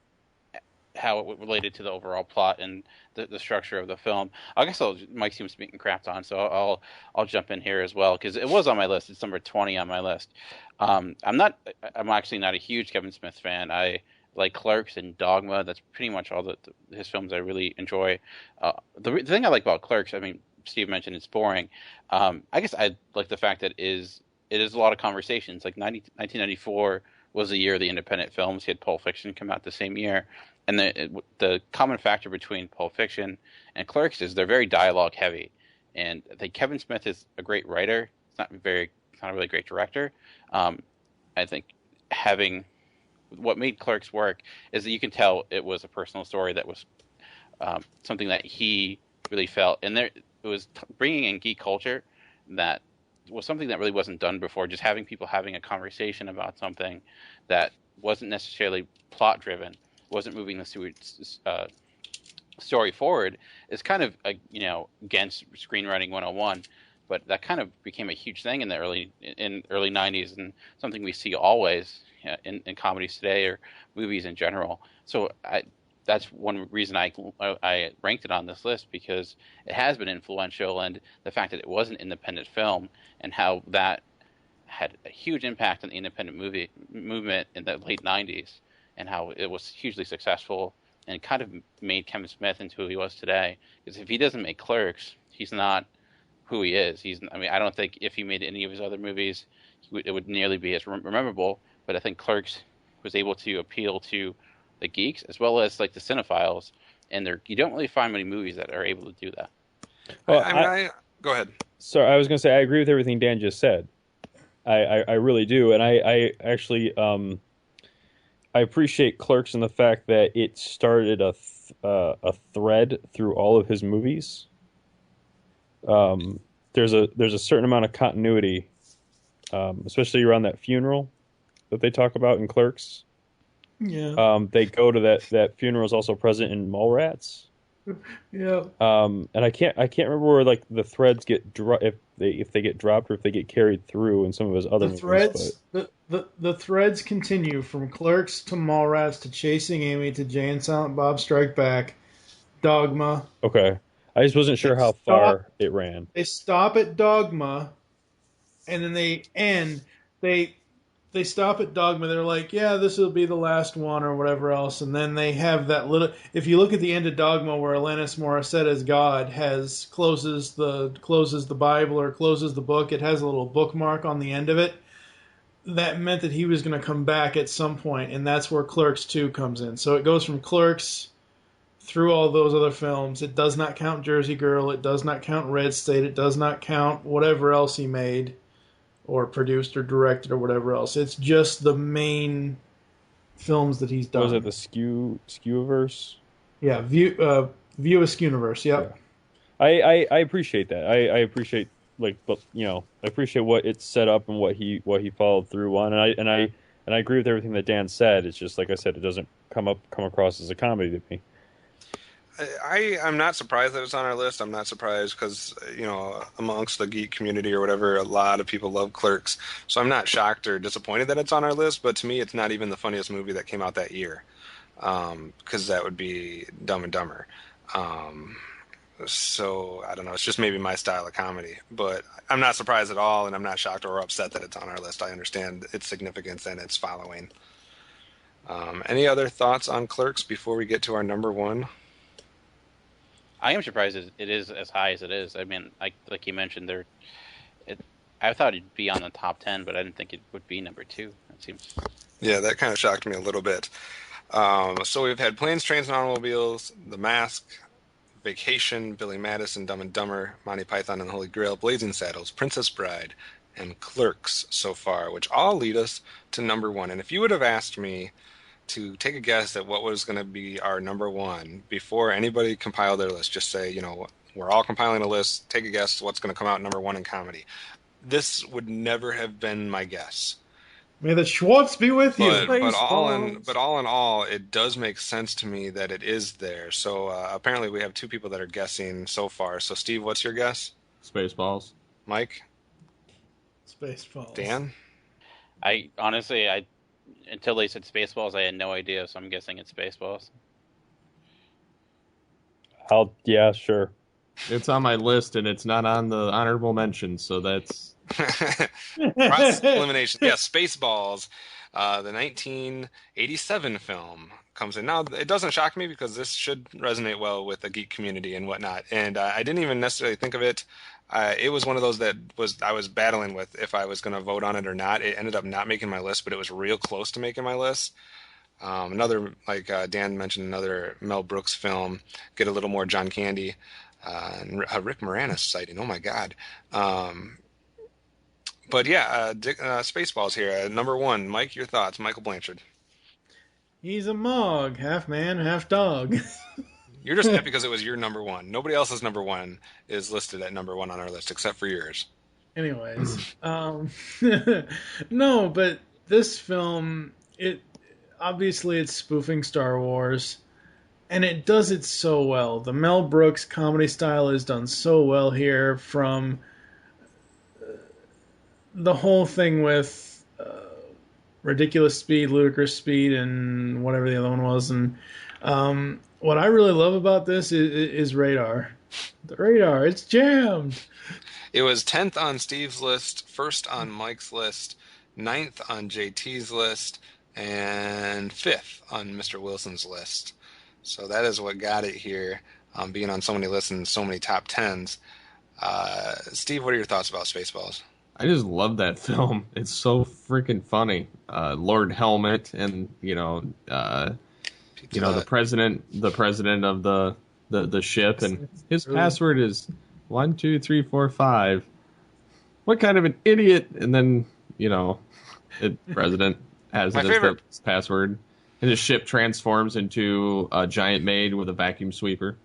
related to the overall plot and the structure of the film. I guess Mike seems to be crapped on, so I'll jump in here as well because it was on my list. It's number 20 on my list. I'm actually not a huge Kevin Smith fan. I like Clerks and Dogma. That's pretty much all his films I really enjoy. The thing I like about Clerks, I mean, Steve mentioned it's boring. I guess I like the fact that it is a lot of conversations. Like 1994 was the year of the independent films. He had Pulp Fiction come out the same year. And the common factor between Pulp Fiction and Clerks is they're very dialogue heavy. And I think Kevin Smith is a great writer. He's not a really great director. I think what made Clerks work is that you can tell it was a personal story that was something that he really felt. And it was bringing in geek culture that was something that really wasn't done before. Just having people having a conversation about something that wasn't necessarily plot driven, wasn't moving the story forward, is kind of against screenwriting 101. But that kind of became a huge thing in the early 90s, and something we see always in comedies today or movies in general. So that's one reason I ranked it on this list, because it has been influential, and the fact that it was an independent film and how that had a huge impact on the independent movie movement in the late 90s, and how it was hugely successful and kind of made Kevin Smith into who he was today. Because if he doesn't make Clerks, he's not who he is. I don't think if he made any of his other movies, it would nearly be as memorable. But I think Clerks was able to appeal to the geeks as well as like the cinephiles, and you don't really find many movies that are able to do that. Well, go ahead. Sorry, I was going to say I agree with everything Dan just said. I really do, and I actually I appreciate Clerks in the fact that it started a thread through all of his movies. There's a certain amount of continuity, especially around that funeral that they talk about in Clerks. Yeah. They go to that funeral is also present in Mallrats. Yeah. And I can't remember where like the threads get if they get dropped or if they get carried through in some of his other movies. The threads continue from Clerks to Mallrats to Chasing Amy to Jay and Silent Bob Strike Back, Dogma. Okay, I just wasn't sure how far it ran. They stop at Dogma, and then they end. They stop at Dogma. They're like, yeah, this will be the last one or whatever else. And then they have that little... If you look at the end of Dogma where Alanis Morissette as God closes the Bible or closes the book, it has a little bookmark on the end of it. That meant that he was going to come back at some point, and that's where Clerks 2 comes in. So it goes from Clerks through all those other films. It does not count Jersey Girl. It does not count Red State. It does not count whatever else he made or produced or directed or whatever else. It's just the main films that he's done. Was it the Skewiverse? Yeah, View Askewniverse. Yep. Yeah. I appreciate that. I appreciate I appreciate what it's set up and what he followed through on, and I agree with everything that Dan said. It's just like I said, it doesn't come across as a comedy to me. I'm not surprised that it's on our list. I'm not surprised because, amongst the geek community or whatever, a lot of people love Clerks. So I'm not shocked or disappointed that it's on our list, but to me, it's not even the funniest movie that came out that year, because that would be Dumb and Dumber. So I don't know. It's just maybe my style of comedy, but I'm not surprised at all, and I'm not shocked or upset that it's on our list. I understand its significance and its following. Any other thoughts on Clerks before we get to our number one? I am surprised it is as high as it is. I mean, like you mentioned, I thought it'd be on the top 10, but I didn't think it would be number 2. It seems. Yeah, that kind of shocked me a little bit. So we've had Planes, Trains, and Automobiles, The Mask, Vacation, Billy Madison, Dumb and Dumber, Monty Python and the Holy Grail, Blazing Saddles, Princess Bride, and Clerks so far, which all lead us to number 1. And if you would have asked me to take a guess at what was going to be our number 1 before anybody compiled their list, just say, we're all compiling a list, take a guess what's going to come out number 1 in comedy, this would never have been my guess. May the Schwartz be with you. But all in all, it does make sense to me that it is there. So apparently we have two people that are guessing so far. So Steve, what's your guess? Spaceballs. Mike? Spaceballs. Dan? I honestly, until they said Spaceballs, I had no idea, so I'm guessing it's Spaceballs. Yeah, sure. It's on my list, and it's not on the honorable mention, so that's... Cross elimination. Yeah, Spaceballs, the 1987 film comes in. Now, it doesn't shock me because this should resonate well with the geek community and whatnot. And I didn't even necessarily think of it. It was one of those that I was battling with if I was going to vote on it or not. It ended up not making my list, but it was real close to making my list. Another, like Dan mentioned, another Mel Brooks film, get a little more John Candy, and a Rick Moranis sighting. Oh my God. But yeah, Spaceballs here. Number one, Mike, your thoughts. Michael Blanchard. He's a mog, half man, half dog. You're just happy because it was your number one. Nobody else's number one is listed at number one on our list except for yours. Anyways, no, but this film, obviously it's spoofing Star Wars, and it does it so well. The Mel Brooks comedy style is done so well here, from the whole thing with ridiculous speed, ludicrous speed, and whatever the other one was. And what I really love about this is radar. The radar, it's jammed. It was 10th on Steve's list, 1st on Mike's list, 9th on JT's list, and 5th on Mr. Wilson's list. So that is what got it here, being on so many lists and so many top 10s. Steve, what are your thoughts about Spaceballs? I just love that film. It's so freaking funny. Lord Helmet, and the president of the ship, and his password is 1 2 3 4 5. What kind of an idiot? And then the president has it as his password, and his ship transforms into a giant maid with a vacuum sweeper.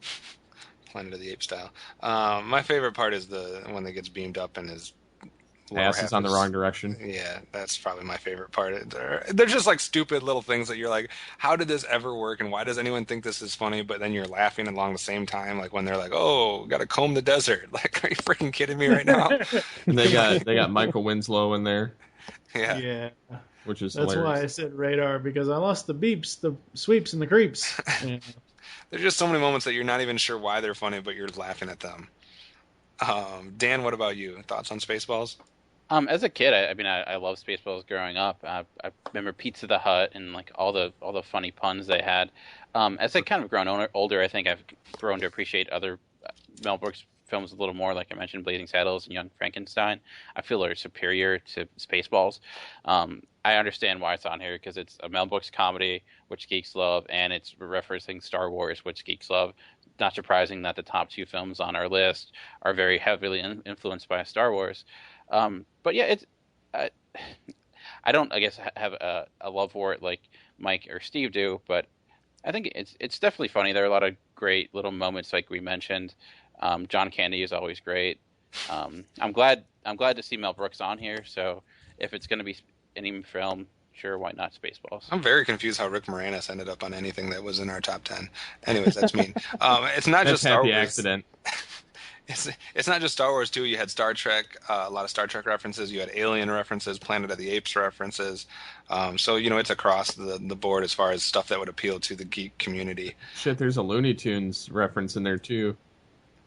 Planet of the Apes style. My favorite part is when they gets beamed up and his ass is on the wrong direction. Yeah, that's probably my favorite part. They're just like stupid little things that you're like, how did this ever work, and why does anyone think this is funny? But then you're laughing along the same time, like when they're like, "Oh, got to comb the desert." Like, are you freaking kidding me right now? And they got Michael Winslow in there. Yeah. Which is that's hilarious. why I said radar, because I lost the beeps, the sweeps, and the creeps. Yeah. There's just so many moments that you're not even sure why they're funny, but you're laughing at them. Dan, what about you? Thoughts on Spaceballs? As a kid, I love Spaceballs growing up. I remember Pizza the Hut and like all the funny puns they had. As I kind of grown older, I think I've grown to appreciate other Mel Brooks films a little more. Like I mentioned, Blazing Saddles and Young Frankenstein. I feel they're superior to Spaceballs. I understand why it's on here, because it's a Mel Brooks comedy, which geeks love, and it's referencing Star Wars, which geeks love. Not surprising that the top two films on our list are very heavily influenced by Star Wars. But yeah, I don't, I guess, have a love for it like Mike or Steve do, but I think it's definitely funny. There are a lot of great little moments, like we mentioned. John Candy is always great. I'm glad to see Mel Brooks on here. So if it's going to be any film, sure, why not Spaceballs? I'm very confused how Rick Moranis ended up on anything that was in our top 10. Anyways, that's mean. It's not just Star Wars. Accident. It's not just Star Wars too. You had Star Trek, a lot of Star Trek references. You had Alien references, Planet of the Apes references. So it's across the board as far as stuff that would appeal to the geek community. Shit, there's a Looney Tunes reference in there too,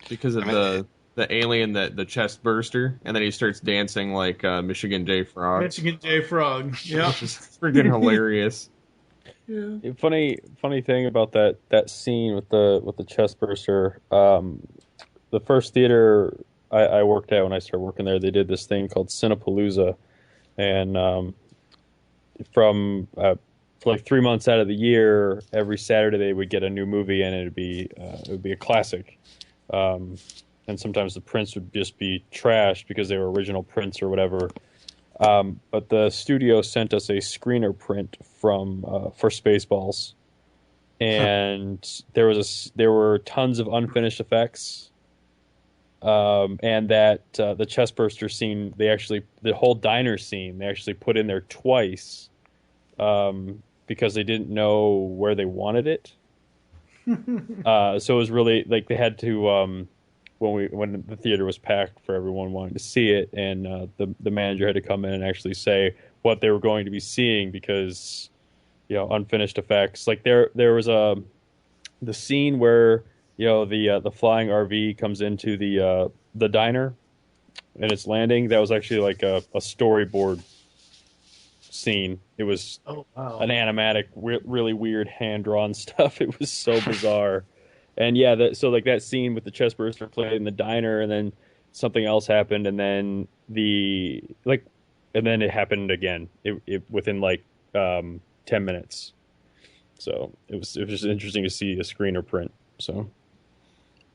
because of the alien, the chest burster, and then he starts dancing like Michigan J. Frog. Michigan J. Frog. Yeah, which is freaking hilarious. Yeah. Funny thing about that scene with the chest burster. The first theater I worked at when I started working there, they did this thing called Cinepalooza, and from like 3 months out of the year, every Saturday they would get a new movie, and it would be a classic. And sometimes the prints would just be trashed because they were original prints or whatever. But the studio sent us a screener print for Spaceballs, and there were tons of unfinished effects. and that the chestburster scene, the whole diner scene, they actually put in there twice because they didn't know where they wanted it. So it was really like they had to when the theater was packed for everyone wanting to see it, and the manager had to come in and actually say what they were going to be seeing because unfinished effects. Like there was the scene where the flying RV comes into the diner and it's landing. That was actually like a storyboard scene. It was Oh wow. an animatic, really weird hand drawn stuff. It was so bizarre. And yeah, so like that scene with the chest burster played in the diner, and then something else happened, and then and then it happened again. It within like 10 minutes. So it was just interesting to see a screener print. So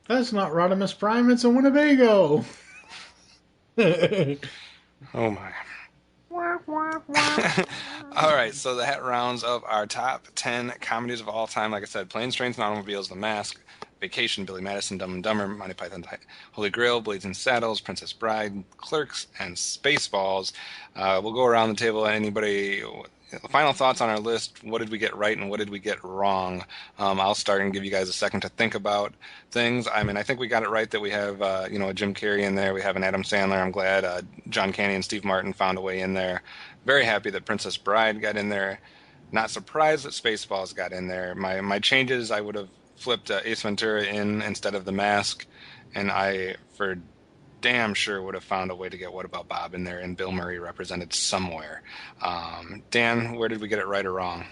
That's not Rodimus Prime, it's a Winnebago. Oh my. All right, so that rounds up our top 10 comedies of all time. Like I said, Planes, Trains, and Automobiles, The Mask, Vacation, Billy Madison, Dumb and Dumber, Monty Python, Holy Grail, Blazing Saddles, Princess Bride, Clerks, and Spaceballs. We'll go around the table. Anybody, final thoughts on our list? What did we get right and what did we get wrong? I'll start and give you guys a second to think about things. I mean, I think we got it right that we have, a Jim Carrey in there. We have an Adam Sandler. I'm glad John Candy and Steve Martin found a way in there. Very happy that Princess Bride got in there. Not surprised that Spaceballs got in there. My changes, I would have flipped Ace Ventura in instead of The Mask, and I, for damn sure, would have found a way to get What About Bob in there and Bill Murray represented somewhere. Dan, where did we get it right or wrong?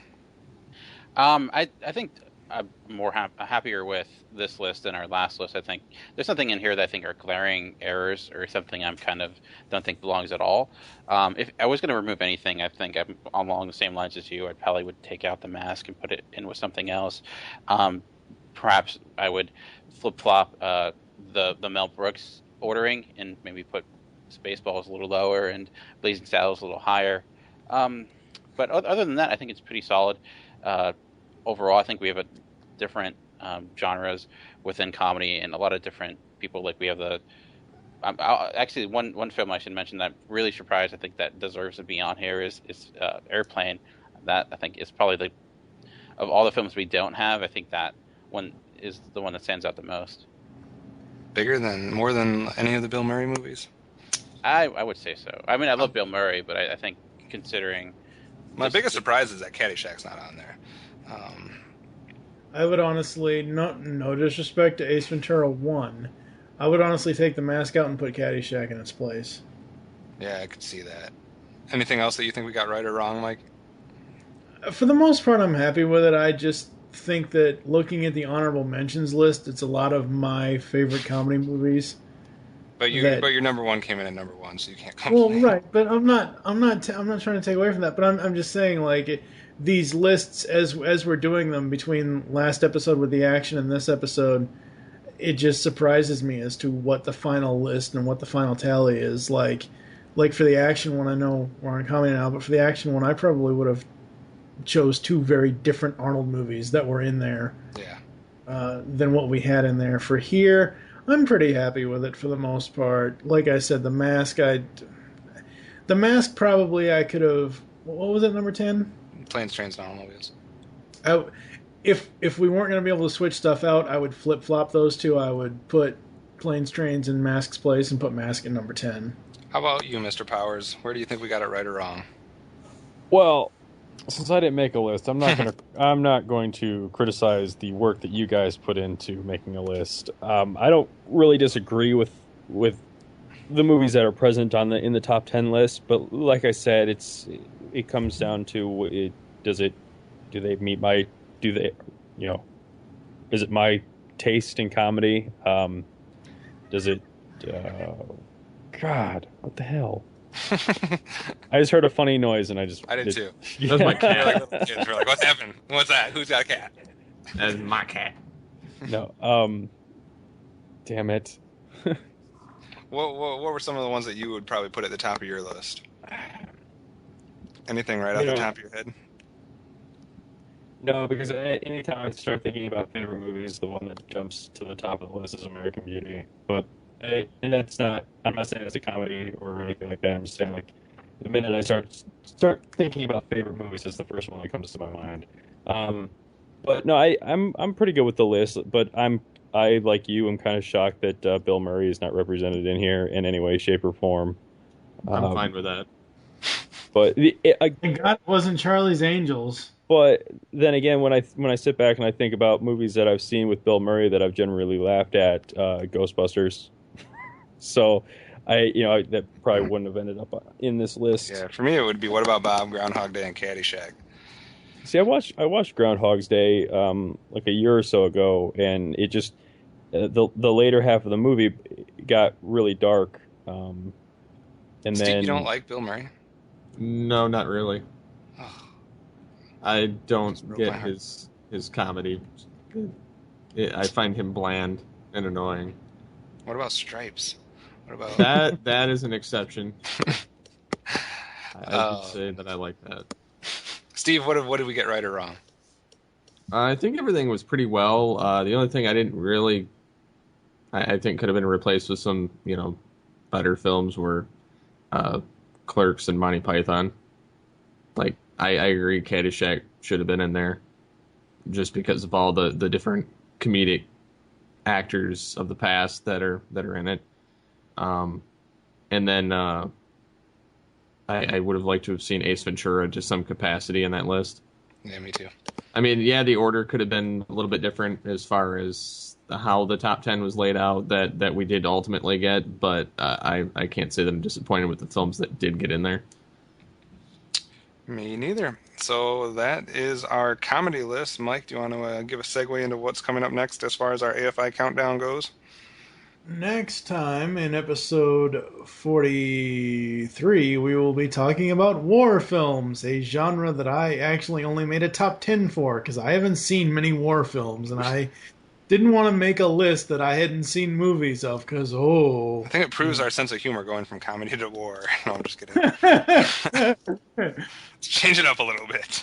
I think I'm more happier with this list than our last list. I think there's something in here that I think are glaring errors or something I'm kind of don't think belongs at all. If I was going to remove anything, I think I'm along the same lines as you. I probably would take out The Mask and put it in with something else. Perhaps I would flip-flop the Mel Brooks ordering and maybe put Spaceballs a little lower and Blazing Saddles a little higher. But other than that, I think it's pretty solid. Overall, I think we have a different genres within comedy and a lot of different people. Like we have actually one film I should mention that I'm really surprised. I think that deserves to be on here is Airplane. That I think is probably of all the films we don't have. I think that one is the one that stands out the most. More than any of the Bill Murray movies? I would say so. I mean, I love Bill Murray, but I think considering my biggest surprise is that Caddyshack's not on there. I would honestly, no disrespect to Ace Ventura 1, I would honestly take The Mask out and put Caddyshack in its place. Yeah, I could see that. Anything else that you think we got right or wrong, Mike? For the most part, I'm happy with it. I just think that looking at the honorable mentions list, it's a lot of my favorite comedy movies. But your number one came in at number one, so you can't complain. Well, right, but I'm not trying to take away from that. But I'm just saying, like, these lists as we're doing them between last episode with the action and this episode, it just surprises me as to what the final list and what the final tally is. Like for the action one, I know we're on comedy now, but for the action one, I probably would have chose two very different Arnold movies that were in there. Yeah. Than what we had in there. For here, I'm pretty happy with it for the most part. Like I said, The Mask probably I could have. What was it, number 10? Planes, Trains, and Automobiles. If we weren't going to be able to switch stuff out, I would flip flop those two. I would put Planes, Trains in Mask's place and put Mask at number 10. How about you, Mr. Powers? Where do you think we got it right or wrong? Well, since I didn't make a list, I'm not going to criticize the work that you guys put into making a list. I don't really disagree with the movies that are present in the top 10 list, but like I said, it comes down to is it my taste in comedy? Does it? God, what the hell? I just heard a funny noise and I did too. Yeah. That was my cat. Kids were like, "What's happening? What's that? Who's got a cat?" That's my cat. No. Damn it. What were some of the ones that you would probably put at the top of your list? Anything right off the top of your head? No, because anytime I start thinking about favorite movies, the one that jumps to the top of the list is American Beauty. But And that's not. I'm not saying it's a comedy or anything like that. I'm just saying, like, the minute I start thinking about favorite movies, that's the first one that comes to my mind. Um, but no, I'm pretty good with the list. But I like you. I'm kind of shocked that Bill Murray is not represented in here in any way, shape, or form. I'm fine with that. But Thank God it wasn't Charlie's Angels. But then again, when I sit back and I think about movies that I've seen with Bill Murray that I've generally laughed at, Ghostbusters. So that probably wouldn't have ended up in this list. Yeah, for me it would be What About Bob, Groundhog Day, and Caddyshack. See, I watched Groundhog's Day like a year or so ago, and it just the later half of the movie got really dark. And Steve, then you don't like Bill Murray? No, not really. Oh, I don't broke get my heart. his comedy. I find him bland and annoying. What about Stripes? What about That is an exception. I would say that I like that. Steve? What did we get right or wrong? I think everything was pretty well. The only thing I didn't really, I think could have been replaced with some, better films were Clerks and Monty Python. Like, I agree Caddyshack should have been in there just because of all the different comedic actors of the past that are in it. And then I would have liked to have seen Ace Ventura to some capacity in that list. Yeah, me too. I mean, yeah, the order could have been a little bit different as far as how the top 10 was laid out that we did ultimately get, but I can't say that I'm disappointed with the films that did get in there. Me neither. So that is our comedy list. Mike, do you want to give a segue into what's coming up next as far as our AFI countdown goes? Next time in episode 43, we will be talking about war films, a genre that I actually only made a top 10 for because I haven't seen many war films, and I didn't want to make a list that I hadn't seen movies of because, I think it proves our sense of humor going from comedy to war. No, I'm just kidding. Let's change it up a little bit.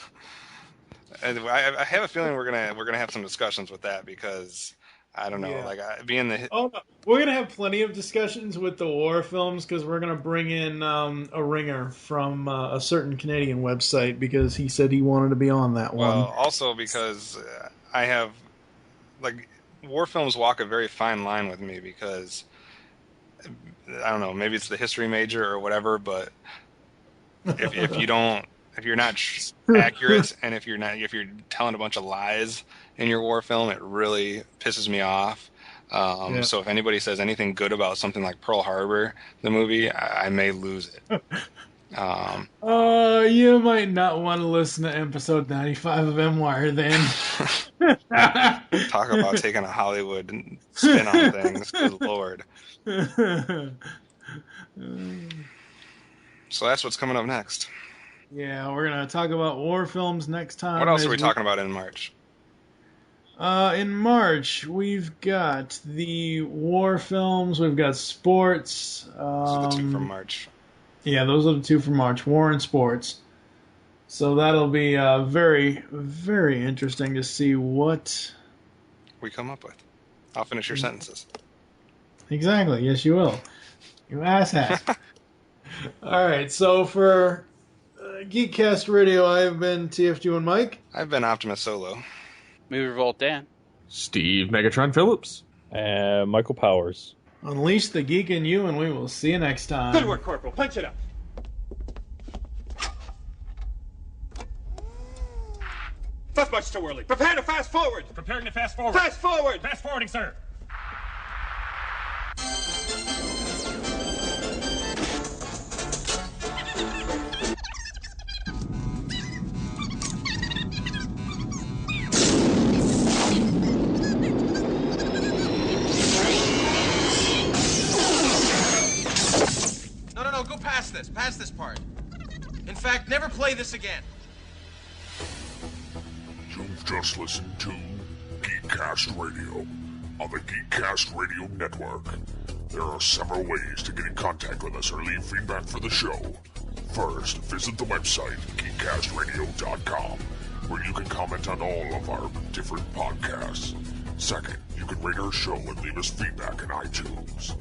And I have a feeling we're gonna have some discussions with that because I don't know, Yeah. Oh, no. We're going to have plenty of discussions with the war films because we're going to bring in a ringer from a certain Canadian website because he said he wanted to be on that one. Well, also because I have, war films walk a very fine line with me because, I don't know, maybe it's the history major or whatever, but if you're not accurate and if you're telling a bunch of lies in your war film, it really pisses me off. So if anybody says anything good about something like Pearl Harbor, the movie, I may lose it. You might not want to listen to episode 95 of M-Wire then. Talk about taking a Hollywood spin on things. Good Lord. So that's what's coming up next. Yeah, we're going to talk about war films next time. What else are we talking about in March? In March, we've got the war films. We've got sports. Those are the two from March. Yeah, those are the two from March, war and sports. So that'll be very, very interesting to see what we come up with. I'll finish your sentences. Exactly. Yes, you will. You asshat. All right. So for Geekcast Radio, I've been TFG and Mike. I've been Optimus Solo. Movie Revolt Dan. Steve Megatron Phillips. Michael Powers. Unleash the geek in you, and we will see you next time. Good work, Corporal. Punch it up. That's much too early. Prepare to fast forward. Preparing to fast forward. Fast forward. Fast forwarding, sir. No, go past this. Past this part. In fact, never play this again. You've just listened to Geekcast Radio on the Geekcast Radio Network. There are several ways to get in contact with us or leave feedback for the show. First, visit the website, geekcastradio.com, where you can comment on all of our different podcasts. Second, you can rate our show and leave us feedback in iTunes.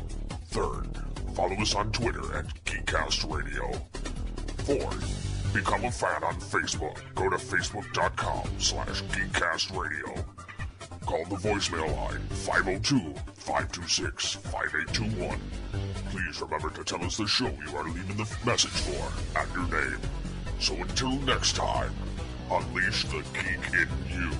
Third, follow us on Twitter at GeekCast Radio. Fourth, become a fan on Facebook. Go to facebook.com/GeekCastRadio. Call the voicemail line 502-526-5821. Please remember to tell us the show you are leaving the message for and your name. So until next time, unleash the geek in you.